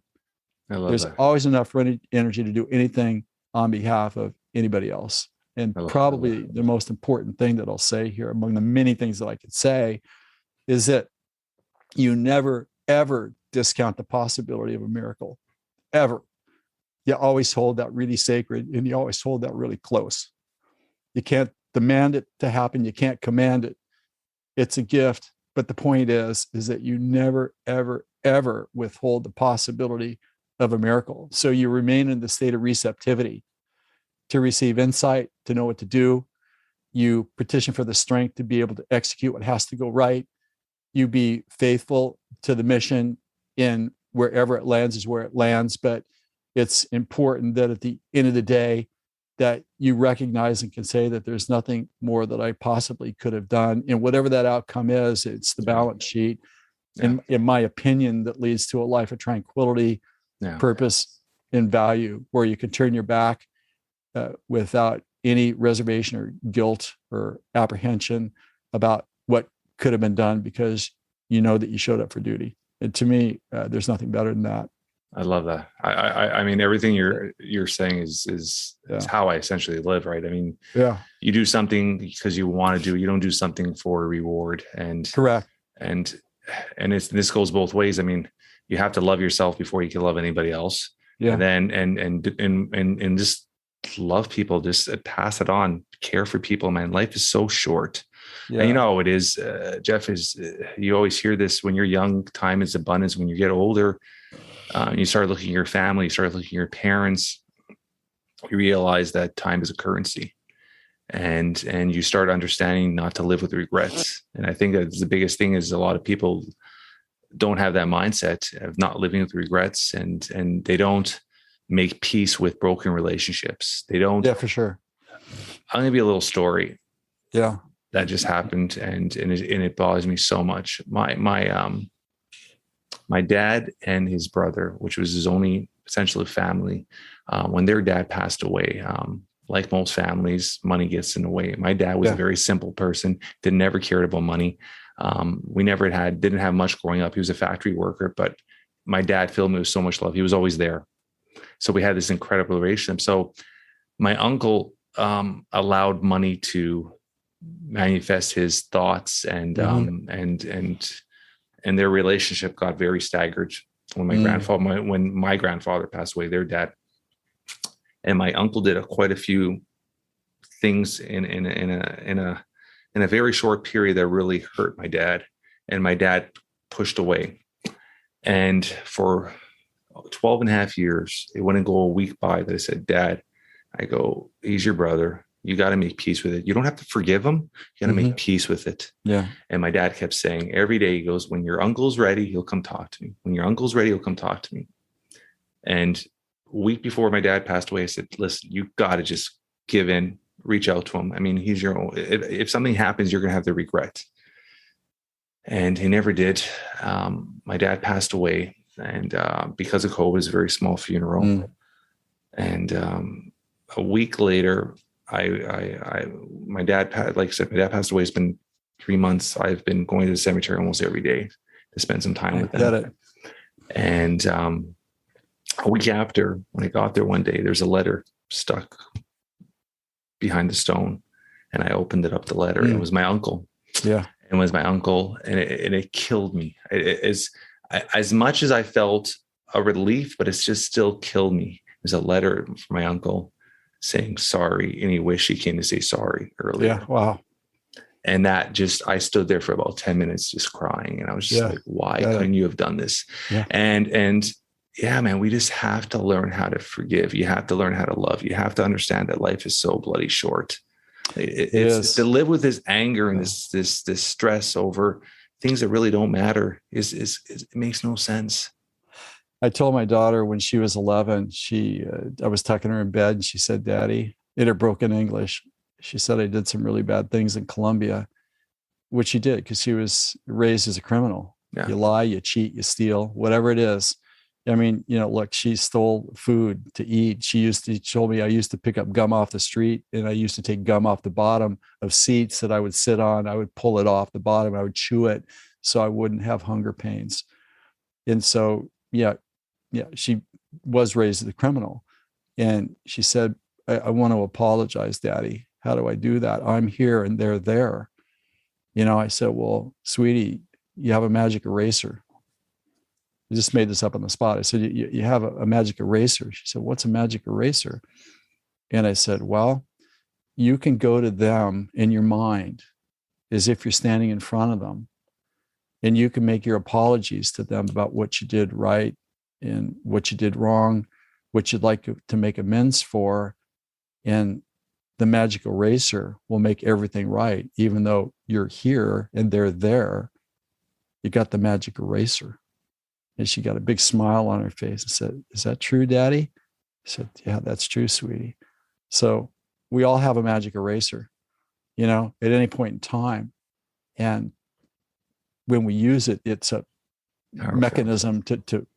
There's always enough energy to do anything on behalf of anybody else. And probably the most important thing that I'll say here, among the many things that I could say, is that you never, ever discount the possibility of a miracle, ever. You always hold that really sacred, and you always hold that really close. You can't demand it to happen. You can't command it. It's a gift. But the point is that you never, ever, ever withhold the possibility of a miracle. So you remain in the state of receptivity to receive insight, to know what to do. You petition for the strength to be able to execute what has to go right. You be faithful to the mission in wherever it lands is where it lands. But it's important that at the end of the day, that you recognize and can say that there's nothing more that I possibly could have done. And whatever that outcome is, it's the balance sheet, in my opinion, that leads to a life of tranquility, purpose, and value, where you can turn your back without any reservation or guilt or apprehension about what could have been done, because you know that you showed up for duty. And to me, there's nothing better than that. I love that. I mean, everything you're saying is how I essentially live, right? I mean, you do something because you want to do it. You don't do something for a reward. And correct. And this goes both ways. I mean, you have to love yourself before you can love anybody else. Yeah. And then and just love people. Just pass it on. Care for people, man. Life is so short. Yeah. And you know how it is, Jeff, you always hear this when you're young, time is abundance. When you get older, you start looking at your family, you start looking at your parents, you realize that time is a currency, and you start understanding not to live with regrets. And I think that's the biggest thing, is a lot of people don't have that mindset of not living with regrets, and they don't make peace with broken relationships. They don't. Yeah, for sure. I'm going to be a little story. Yeah. That just happened. And it bothers me so much. My dad and his brother, which was his only essentially family, when their dad passed away, like most families, money gets in the way. My dad was a very simple person, never cared about money. We didn't have much growing up. He was a factory worker, but my dad filled me with so much love. He was always there. So we had this incredible relationship. So my uncle allowed money to manifest his thoughts, and their relationship got very staggered when my grandfather passed away, their dad. And my uncle did quite a few things in a very short period that really hurt my dad, and my dad pushed away. And for 12 and a half years, it wouldn't go a week by that I said, Dad, I go, he's your brother. You got to make peace with it. You don't have to forgive him. You got to make peace with it. Yeah. And my dad kept saying every day, he goes, when your uncle's ready, he'll come talk to me. When your uncle's ready, he'll come talk to me. And a week before my dad passed away, I said, listen, you got to just give in, reach out to him. I mean, he's your own. If something happens, you're going to have the regret. And he never did. My dad passed away. And because of COVID, it was a very small funeral. And a week later, my dad passed away. It's been 3 months. I've been going to the cemetery almost every day to spend some time with them. And a week after, when I got there one day, there's a letter stuck behind the stone, and I opened it up. The letter, and it was my uncle. Yeah, it was my uncle, and it killed me. As much as I felt a relief, but it's just still killed me. There's a letter from my uncle saying sorry, and he wished he came to say sorry earlier. Yeah, wow. And that I stood there for about 10 minutes just crying, and I was just like, why couldn't you have done this? Yeah. And yeah, man, we just have to learn how to forgive. You have to learn how to love. You have to understand that life is so bloody short. It's to live with this anger and this stress over things that really don't matter is it makes no sense. I told my daughter when she was 11, I was tucking her in bed and she said, "Daddy," in her broken English, she said, "I did some really bad things in Colombia," which she did because she was raised as a criminal. Yeah. You lie, you cheat, you steal, whatever it is. I mean, look, she stole food to eat. She told me I used to pick up gum off the street and I used to take gum off the bottom of seats that I would sit on. I would pull it off the bottom. I would chew it so I wouldn't have hunger pains. And so, yeah, she was raised as a criminal. And she said, I want to apologize, Daddy. How do I do that? I'm here and they're there. I said, "Well, sweetie, you have a magic eraser." I just made this up on the spot. I said, you have a magic eraser. She said, "What's a magic eraser?" And I said, "Well, you can go to them in your mind as if you're standing in front of them. And you can make your apologies to them about what you did right and what you did wrong, what you'd like to make amends for. And the magic eraser will make everything right. Even though you're here and they're there, you got the magic eraser." And she got a big smile on her face and said, "Is that true, Daddy?" I said, "Yeah, that's true, sweetie." So we all have a magic eraser, at any point in time. And when we use it, it's a powerful mechanism to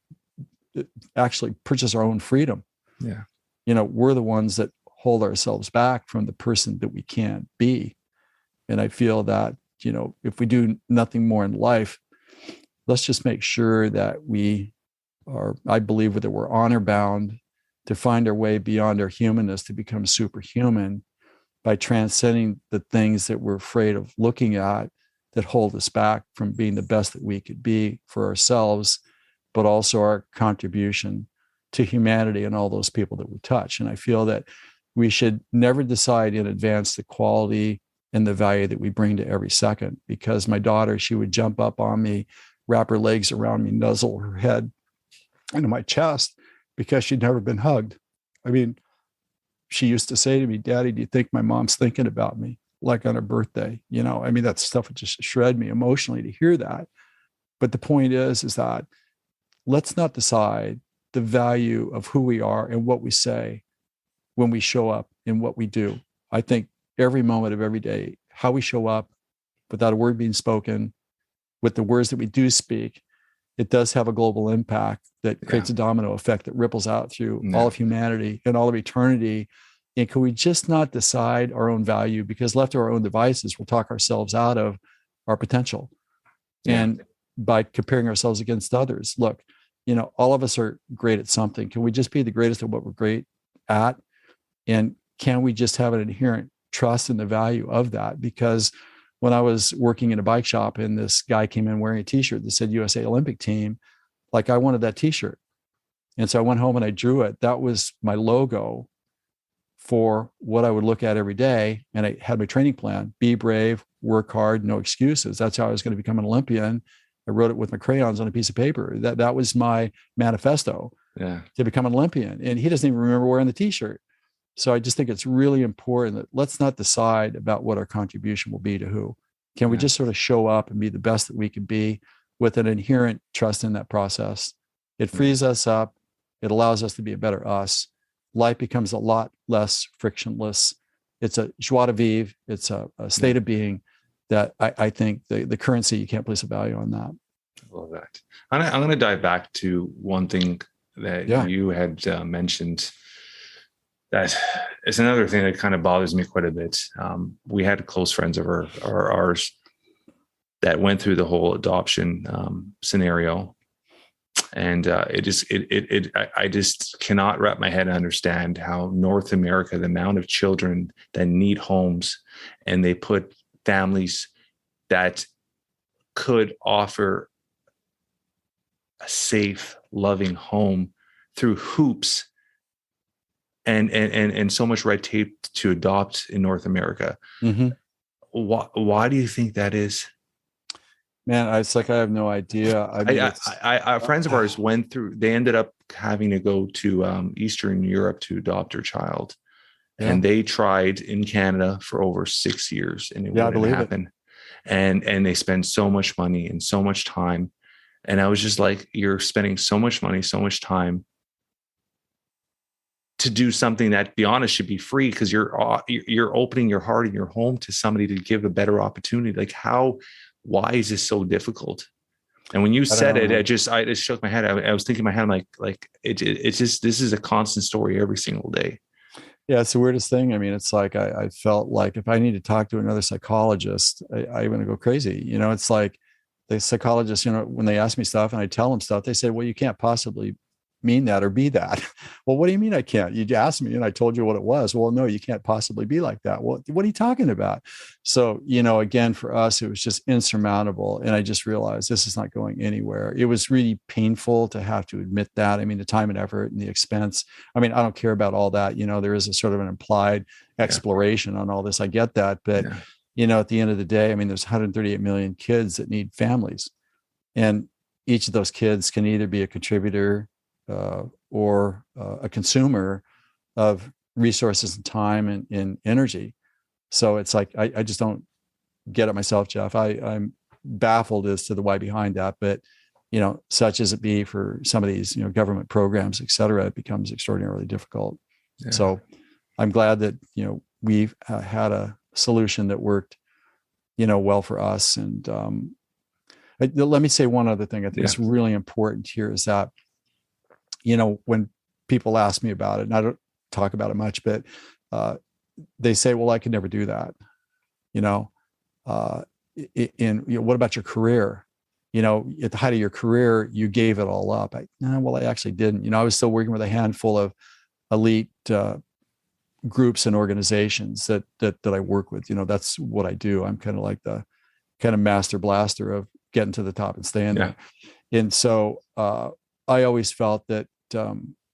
actually purchase our own freedom. Yeah. We're the ones that hold ourselves back from the person that we can't be. And I feel that, if we do nothing more in life, let's just make sure that I believe that we're honor bound to find our way beyond our humanness to become superhuman by transcending the things that we're afraid of looking at that hold us back from being the best that we could be for ourselves, but also our contribution to humanity and all those people that we touch. And I feel that we should never decide in advance the quality and the value that we bring to every second, because my daughter, she would jump up on me, wrap her legs around me, nuzzle her head into my chest because she'd never been hugged. I mean, she used to say to me, "Daddy, do you think my mom's thinking about me?" Like on her birthday. That stuff would just shred me emotionally to hear that. But the point is that let's not decide the value of who we are and what we say when we show up and what we do. I think every moment of every day, how we show up without a word being spoken, with the words that we do speak, it does have a global impact that creates a domino effect that ripples out through all of humanity and all of eternity. And can we just not decide our own value? Because left to our own devices, we'll talk ourselves out of our potential. Yeah. And by comparing ourselves against others, look, all of us are great at something. Can we just be the greatest at what we're great at? And can we just have an inherent trust in the value of that? Because when I was working in a bike shop and this guy came in wearing a t-shirt that said USA Olympic Team, like I wanted that t-shirt. And so I went home and I drew it. That was my logo for what I would look at every day. And I had my training plan: be brave, work hard, no excuses. That's how I was going to become an Olympian. I wrote it with my crayons on a piece of paper. That was my manifesto to become an Olympian. And he doesn't even remember wearing the t-shirt. So I just think it's really important that let's not decide about what our contribution will be to who. Can we just sort of show up and be the best that we can be with an inherent trust in that process? It frees us up. It allows us to be a better us. Life becomes a lot less frictionless. It's a joie de vivre. It's a state of being that I think the currency, you can't place a value on that. I love that. I'm going to dive back to one thing that you had mentioned. That is another thing that kind of bothers me quite a bit. We had close friends of ours that went through the whole adoption scenario, and I just cannot wrap my head and understand how North America, the amount of children that need homes, and they put families that could offer a safe, loving home through hoops. And so much red tape to adopt in North America. Mm-hmm. Why do you think that is? Man, it's like I have no idea. I mean, friends of ours went through. They ended up having to go to Eastern Europe to adopt their child, and they tried in Canada for over 6 years, and it wouldn't happen. And they spend so much money and so much time. And I was just like, you're spending so much money, so much time to do something that, to be honest, should be free, because you're opening your heart and your home to somebody to give a better opportunity. Like, why is this so difficult? And when you said it, I just shook my head. I was thinking in my head, I'm like it's just, this is a constant story every single day. Yeah, it's the weirdest thing. I mean, it's like I felt like if I need to talk to another psychologist, I'm going to go crazy. It's like the psychologists, when they ask me stuff and I tell them stuff, they say, well, you can't possibly mean that or be that. Well, what do you mean I can't? You asked me and I told you what it was. Well, no, you can't possibly be like that. Well, what are you talking about? So, again, for us, it was just insurmountable. And I just realized this is not going anywhere. It was really painful to have to admit that. I mean, the time and effort and the expense. I mean, I don't care about all that. There is a sort of an implied exploration on all this. I get that. But, at the end of the day, I mean, there's 138 million kids that need families. And each of those kids can either be a contributor or a consumer of resources and time and energy. So it's like, I just don't get it myself, Jeff. I'm baffled as to the why behind that, but such as it be for some of these, government programs, et cetera, it becomes extraordinarily difficult. Yeah. So I'm glad that, we've had a solution that worked, well for us. And let me say one other thing I think is really important here is that, when people ask me about it, and I don't talk about it much, but they say, well, I could never do that. What about your career? At the height of your career, you gave it all up. Well, I actually didn't. I was still working with a handful of elite groups and organizations that I work with. That's what I do. I'm kind of like the kind of master blaster of getting to the top and staying there. And so I always felt that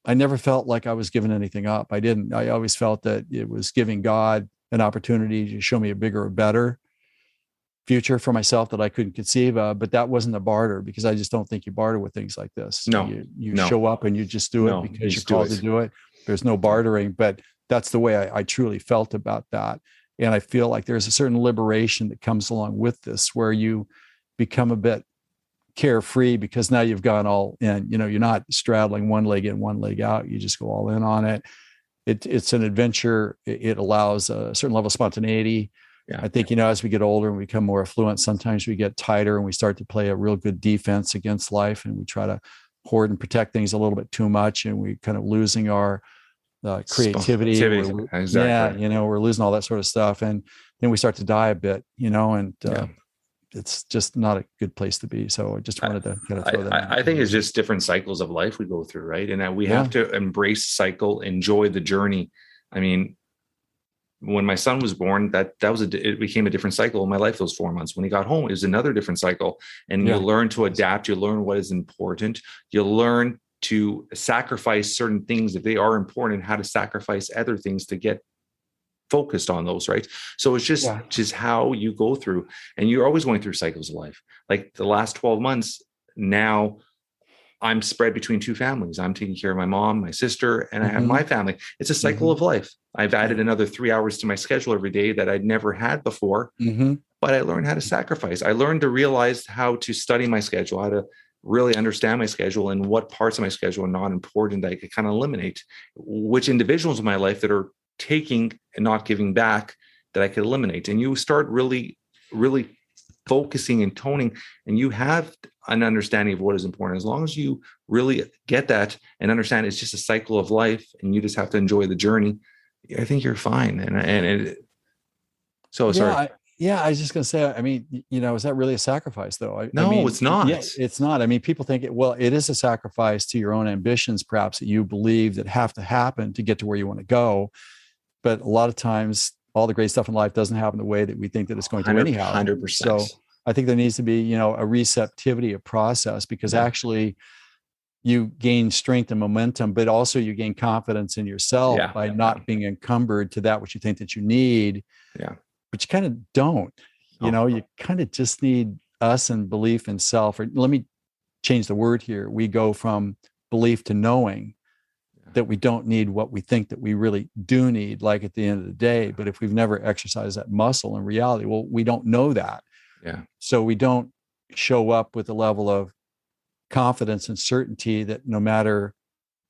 I never felt like I was giving anything up. I didn't. I always felt that it was giving God an opportunity to show me a bigger or better future for myself that I couldn't conceive of. But that wasn't a barter, because I just don't think you barter with things like this. No, you show up and you just do it because you're called to do it. There's no bartering, but that's the way I truly felt about that. And I feel like there's a certain liberation that comes along with this, where you become a bit carefree, because now you've gone all in. You're not straddling one leg in, one leg out. You just go all in on it. It's an adventure. It allows a certain level of spontaneity. Yeah. I think, as we get older and we become more affluent, sometimes we get tighter and we start to play a real good defense against life, and we try to hoard and protect things a little bit too much, and we kind of losing our creativity. Exactly. Yeah, we're losing all that sort of stuff, and then we start to die a bit, it's just not a good place to be. So I just wanted to kind of throw that. I think it's just different cycles of life we go through, right? And we have to embrace cycle, enjoy the journey. I mean, when my son was born, it became a different cycle in my life. Those 4 months. When he got home, it was another different cycle. And you learn to adapt. You learn what is important. You learn to sacrifice certain things if they are important, and how to sacrifice other things to get focused on those, right? So it's just how you go through, and you're always going through cycles of life. Like the last 12 months, now I'm spread between two families. I'm taking care of my mom, my sister, and I have my family. It's a cycle of life. I've added another 3 hours to my schedule every day that I'd never had before, but I learned how to sacrifice. I learned to realize how to study my schedule, how to really understand my schedule, and what parts of my schedule are not important that I could kind of eliminate, which individuals in my life that are taking and not giving back that I could eliminate. And you start really, really focusing and toning, and you have an understanding of what is important. As long as you really get that and understand it's just a cycle of life, and you just have to enjoy the journey, I think you're fine. Sorry. Yeah, I was just going to say, I mean, is that really a sacrifice though? No, it's not. Yeah, it's not. I mean, people think it is a sacrifice to your own ambitions, perhaps, that you believe that have to happen to get to where you want to go. But a lot of times all the great stuff in life doesn't happen the way that we think that it's going to anyhow. 100%. So I think there needs to be, a receptivity of process, because actually you gain strength and momentum, but also you gain confidence in yourself by not being encumbered to that which you think that you need. Yeah. But you kind of don't, you kind of just need us and belief in self. Or let me change the word here. We go from belief to knowing. that we don't need what we think that we really do need, like at the end of the day. But if we've never exercised that muscle in reality, well, we don't know that. Yeah. So we don't show up with a level of confidence and certainty that no matter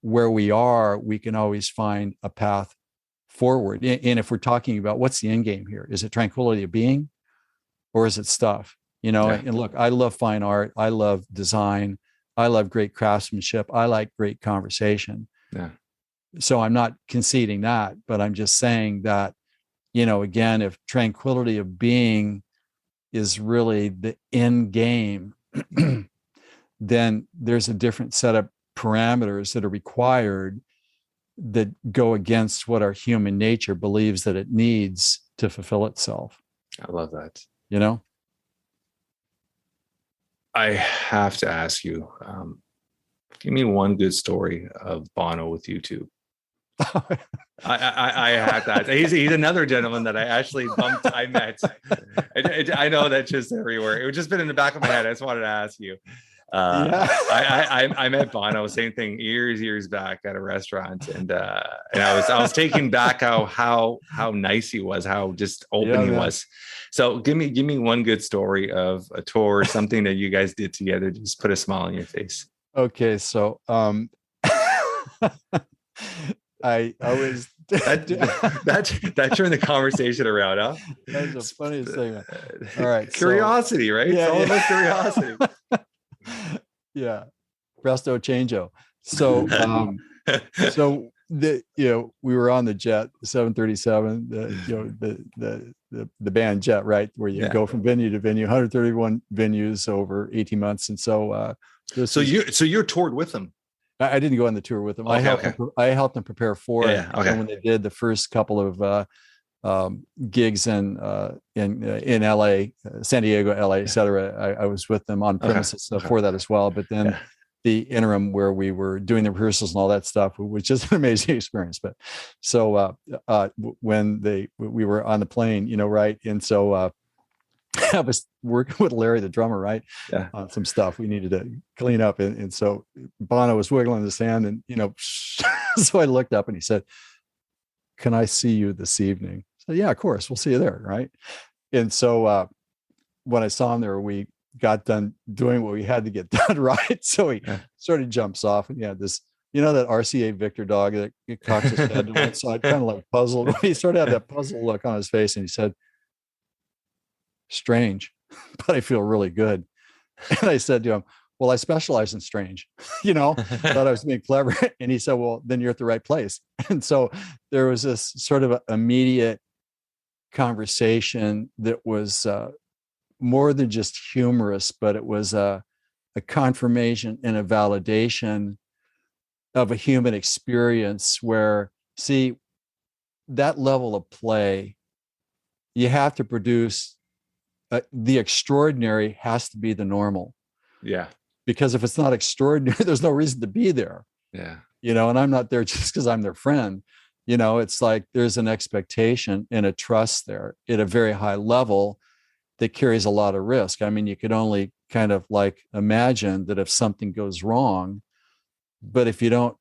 where we are, we can always find a path forward. And if we're talking about what's the end game here, is it tranquility of being, or is it stuff? And look, I love fine art. I love design. I love great craftsmanship. I like great conversation. Yeah. So I'm not conceding that, but I'm just saying that, again, if tranquility of being is really the end game, then there's a different set of parameters that are required that go against what our human nature believes that it needs to fulfill itself. I love that. I have to ask you, give me one good story of Bono with YouTube. I have to ask. He's another gentleman that I met. I know that's just everywhere. It was just been in the back of my head. I just wanted to ask you. I met Bono, same thing, years back at a restaurant, and I was taken back how nice he was, how just open he was. So give me one good story of a tour, something that you guys did together, just put a smile on your face. Okay, so I was that turned the conversation around, huh? That's the funniest thing. All right, curiosity, right? Yeah, it's all about curiosity. Yeah, presto changeo. So we were on the jet, the 737, the band jet, right, where you go from venue to venue, 131 venues over 18 months, and so you're toured with them. I didn't go on the tour with them. Okay, I helped them prepare for it. Okay. And when they did the first couple of gigs in LA, San Diego, LA, et cetera, I was with them on premises for that as well. But then the interim where we were doing the rehearsals and all that stuff was just an amazing experience. But so when we were on the plane, right, and so I was working with Larry, the drummer, right, on some stuff we needed to clean up, and so Bono was wiggling his hand, and so I looked up and he said, "Can I see you this evening?" So yeah, of course, we'll see you there, right? And so when I saw him there, we got done doing what we had to get done, right? So he sort of jumps off, and he had this, that RCA Victor dog that cocks his head to one side, kind of like puzzled. He sort of had that puzzled look on his face, and he said, "Strange, but I feel really good." And I said to him, "Well, I specialize in strange," thought I was being clever. And he said, "Well, then you're at the right place." And so there was this sort of immediate conversation that was more than just humorous, but it was a confirmation and a validation of a human experience where, see, that level of play, you have to produce the extraordinary has to be the normal. Yeah. Because if it's not extraordinary, there's no reason to be there. Yeah. And I'm not there just because I'm their friend. It's like there's an expectation and a trust there at a very high level that carries a lot of risk. I mean, you could only kind of like imagine that if something goes wrong, but if you don't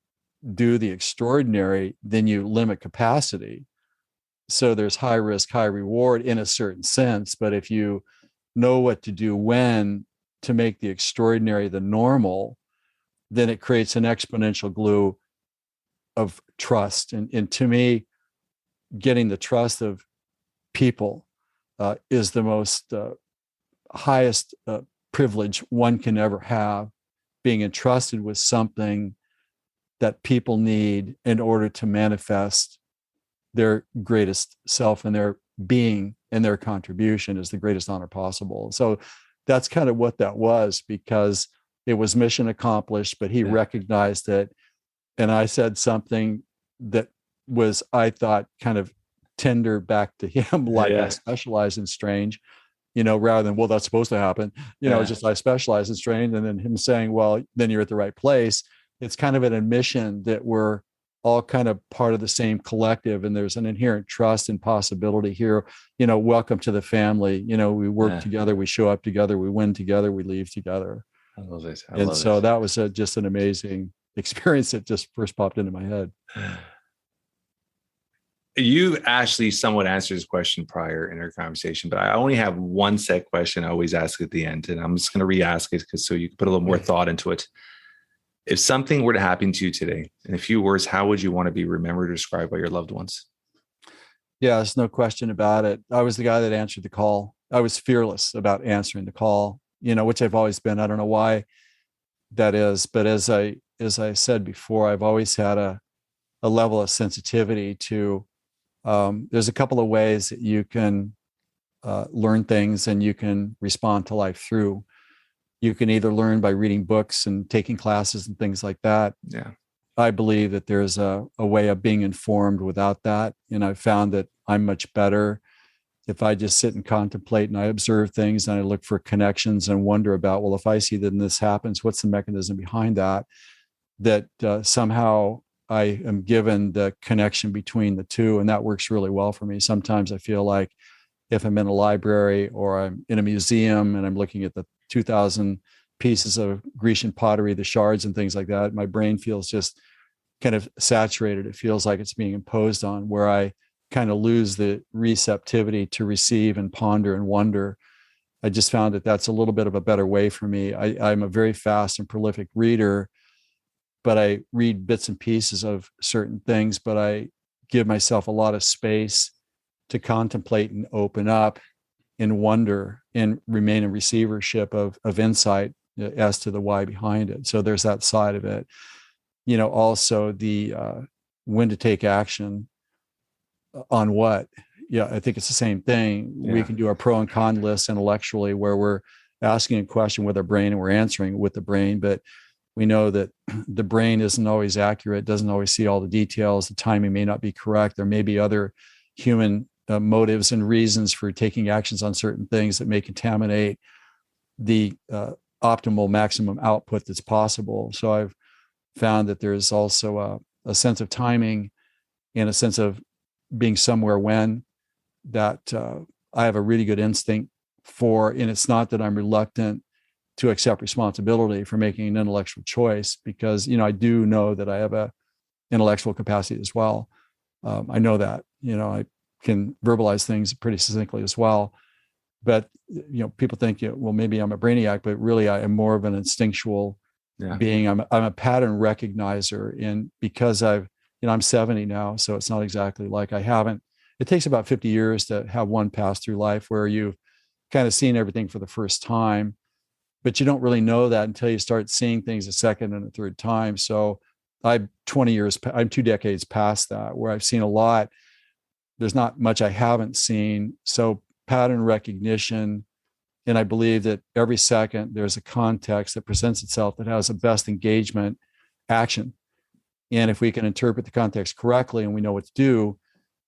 do the extraordinary, then you limit capacity. So there's high risk, high reward in a certain sense. But if you know what to do when to make the extraordinary the normal, then it creates an exponential glue of trust. And to me, getting the trust of people is the most highest privilege one can ever have, being entrusted with something that people need in order to manifest their greatest self, and their being and their contribution is the greatest honor possible. So that's kind of what that was, because it was mission accomplished, but he recognized it. And I said something that was, I thought, kind of tender back to him, like I specialize in strange, rather than, well, that's supposed to happen, just I specialize in strange. And then him saying, well, then you're at the right place. It's kind of an admission that we're all kind of part of the same collective, and there's an inherent trust and possibility here. Welcome to the family. We work together, we show up together, we win together, we leave together. I love this. So that was just an amazing experience that just first popped into my head. You actually somewhat answered this question prior in our conversation, but I only have one set question I always ask at the end, and I'm just going to re-ask it so you can put a little more thought into it. If something were to happen to you today, in a few words, how would you want to be remembered or described by your loved ones? Yeah, there's no question about it. I was the guy that answered the call. I was fearless about answering the call, which I've always been. I don't know why that is, but as I said before, I've always had a level of sensitivity to. There's a couple of ways that you can learn things and you can respond to life through. You can either learn by reading books and taking classes and things like that. Yeah. I believe that there's a way of being informed without that. And I've found that I'm much better if I just sit and contemplate and I observe things and I look for connections and wonder about, well, if I see that this happens, what's the mechanism behind that? That somehow I am given the connection between the two, and that works really well for me. Sometimes I feel like if I'm in a library or I'm in a museum and I'm looking at the 2,000 pieces of Grecian pottery, the shards and things like that, my brain feels just kind of saturated. It feels like it's being imposed on, where I kind of lose the receptivity to receive and ponder and wonder. I just found that that's a little bit of a better way for me. I'm a very fast and prolific reader, but I read bits and pieces of certain things, but I give myself a lot of space to contemplate and open up and wonder and remain in receivership of insight as to the why behind it. So there's that side of it. Also the when to take action on what. Yeah, I think it's the same thing. Yeah. We can do our pro and con lists intellectually, where we're asking a question with our brain and we're answering with the brain, but we know that the brain isn't always accurate, doesn't always see all the details. The timing may not be correct. There may be other human motives and reasons for taking actions on certain things that may contaminate the optimal maximum output that's possible. So I've found that there's also a sense of timing and a sense of being somewhere when that I have a really good instinct for, and it's not that I'm reluctant to accept responsibility for making an intellectual choice, because, I do know that I have a intellectual capacity as well. I know that, I can verbalize things pretty succinctly as well. But, people think, well, maybe I'm a brainiac, but really I am more of an instinctual being. I'm a pattern recognizer. And because I'm 70 now, so it's not exactly like it takes about 50 years to have one pass through life where you've kind of seen everything for the first time, but you don't really know that until you start seeing things a second and a third time. So I'm 2 decades past that, where I've seen a lot. There's not much I haven't seen. So pattern recognition, and I believe that every second there's a context that presents itself that has a best engagement action. And if we can interpret the context correctly and we know what to do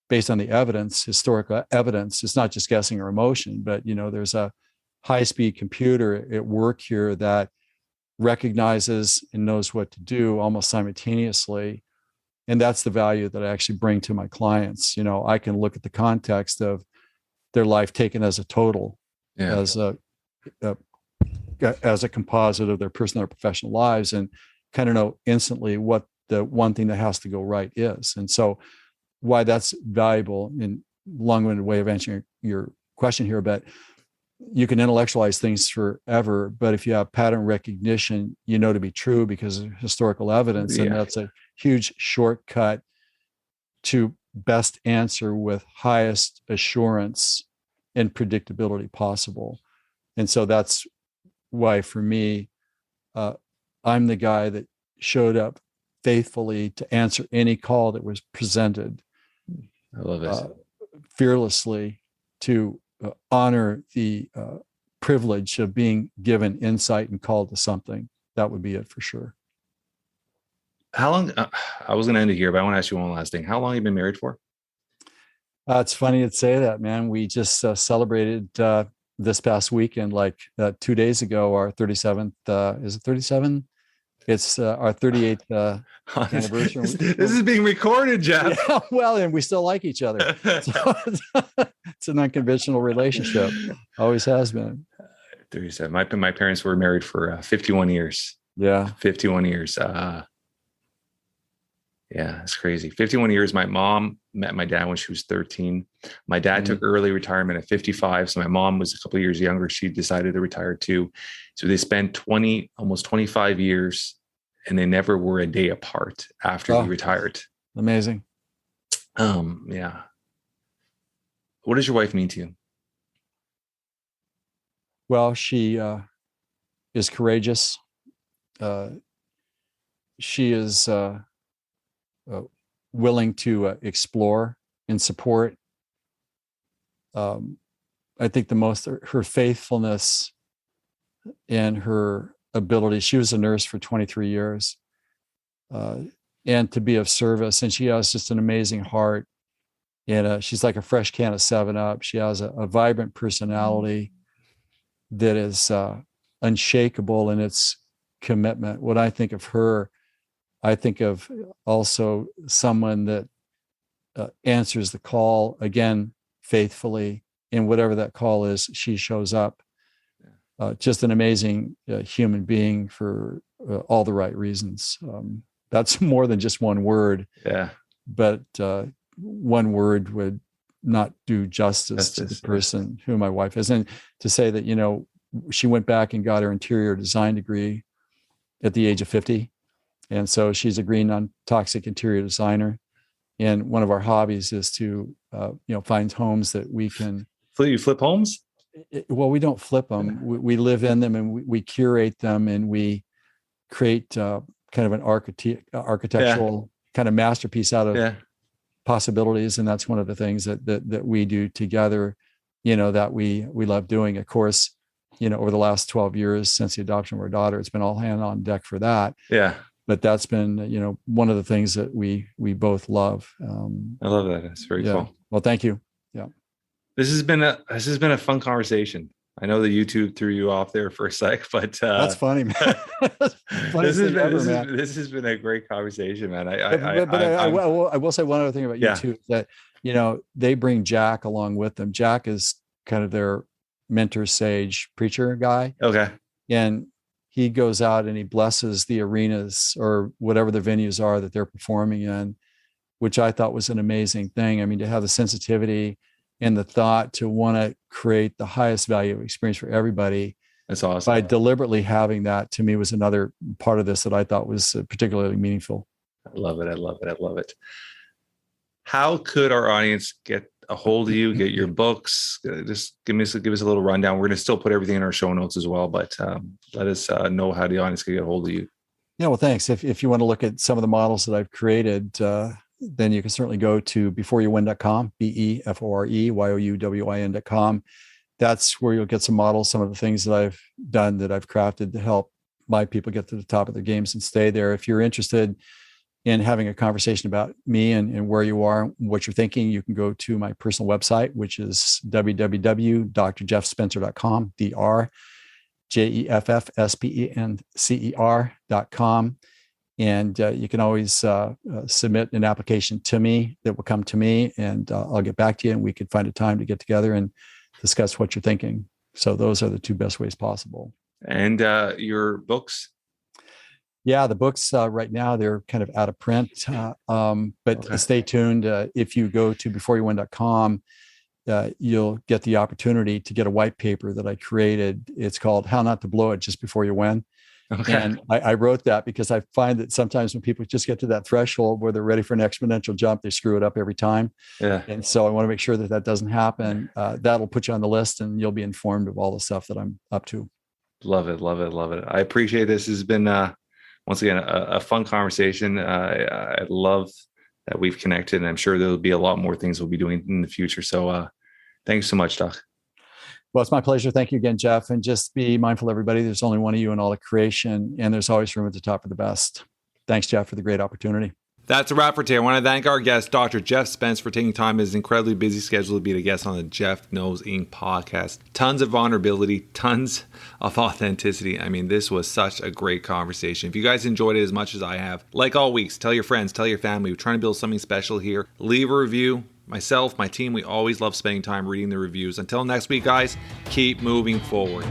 based on the evidence, historical evidence, it's not just guessing or emotion, but there's a high-speed computer at work here that recognizes and knows what to do almost simultaneously. And that's the value that I actually bring to my clients. I can look at the context of their life taken as a total, as a composite of their personal or professional lives, and kind of know instantly what the one thing that has to go right is. And so why that's valuable, in long-winded way of answering your question here, but you can intellectualize things forever, but if you have pattern recognition, to be true because of historical evidence, and that's a huge shortcut to best answer with highest assurance and predictability possible. And so that's why, for me, I'm the guy that showed up faithfully to answer any call that was presented. I love it. Fearlessly, to honor the privilege of being given insight and called to something. That would be it for sure. How long? I was going to end it here, but I want to ask you one last thing. How long have you been married for? It's funny to say that, man. We just celebrated this past weekend, 2 days ago, our 37th. Is it 37? It's our 38th anniversary. This is being recorded, Jeff. Yeah, well, and we still like each other. So it's an unconventional relationship. Always has been. 37. My parents were married for 51 years. Yeah. 51 years. Yeah, it's crazy. 51 years. My mom met my dad when she was 13. My dad took early retirement at 55. So my mom was a couple of years younger. She decided to retire too. So they spent almost 25 years, and they never were a day apart after he retired. Amazing. Yeah. What does your wife mean to you? Well, she is courageous. She is willing to explore and support. I think her faithfulness and her ability. She was a nurse for 23 years, and to be of service. And she has just an amazing heart. And she's like a fresh can of 7-Up. She has a vibrant personality that is unshakable in its commitment. When I think of her, I think of also someone that answers the call, again, faithfully, and whatever that call is, she shows up. Just an amazing human being for all the right reasons. That's more than just one word. Yeah. But one word would not do justice to the person who my wife is. And to say that, she went back and got her interior design degree at the age of 50. And so she's a green non-toxic interior designer. And one of our hobbies is to, find homes that we can. You flip homes? Well, we don't flip them. We live in them, and we curate them, and we create kind of an architectural kind of masterpiece out of possibilities. And that's one of the things that we do together, that we love doing. Of course, over the last 12 years since the adoption of our daughter, it's been all hand on deck for that. Yeah. But that's been, one of the things that we both love. I love that. It's very cool. Well, thank you. Yeah. This has been a fun conversation. I know that YouTube threw you off there for a sec, but that's funny, man. This has been a great conversation, man. I will say one other thing about YouTube, that they bring Jack along with them. Jack is kind of their mentor, sage, preacher guy. Okay. And he goes out and he blesses the arenas or whatever the venues are that they're performing in, which I thought was an amazing thing. I mean, to have the sensitivity and the thought to want to create the highest value experience for everybody. That's awesome. By deliberately having that, to me, was another part of this that I thought was particularly meaningful. I love it. How could our audience get a hold of you, get your books? Just give us a little rundown. We're going to still put everything in our show notes as well, but let us know how the audience can get a hold of you. Yeah, well, thanks. If you want to look at some of the models that I've created, then you can certainly go to beforeyouwin.com, beforeyouwin.com. That's where you'll get some models, some of the things that I've done, that I've crafted to help my people get to the top of their games and stay there. If you're interested in having a conversation about me and where you are, what you're thinking, you can go to my personal website, which is www.drjeffspencer.com, drjeffspencer.com. And you can always submit an application to me that will come to me, and I'll get back to you, and we could find a time to get together and discuss what you're thinking. So those are the two best ways possible. And your books? Yeah, the books right now, they're kind of out of print, but stay tuned. If you go to beforeyouwin.com, you'll get the opportunity to get a white paper that I created. It's called How Not to Blow It Just Before You Win. Okay. And I wrote that because I find that sometimes when people just get to that threshold where they're ready for an exponential jump, they screw it up every time. Yeah. And so I want to make sure that doesn't happen. That'll put you on the list, and you'll be informed of all the stuff that I'm up to. Love it. I appreciate this. This has been, once again, a fun conversation. I love that we've connected, and I'm sure there'll be a lot more things we'll be doing in the future. So thanks so much, Doc. Well, it's my pleasure. Thank you again, Jeff. And just be mindful, everybody, there's only one of you in all of creation, and there's always room at the top for the best. Thanks, Jeff, for the great opportunity. That's a wrap for today. I want to thank our guest, Dr. Jeff Spence, for taking time in his incredibly busy schedule to be a guest on the Jeff Knows Inc. podcast. Tons of vulnerability, tons of authenticity. I mean, this was such a great conversation. If you guys enjoyed it as much as I have, like all weeks, tell your friends, tell your family. We're trying to build something special here. Leave a review. Myself, my team, we always love spending time reading the reviews. Until next week, guys, keep moving forward.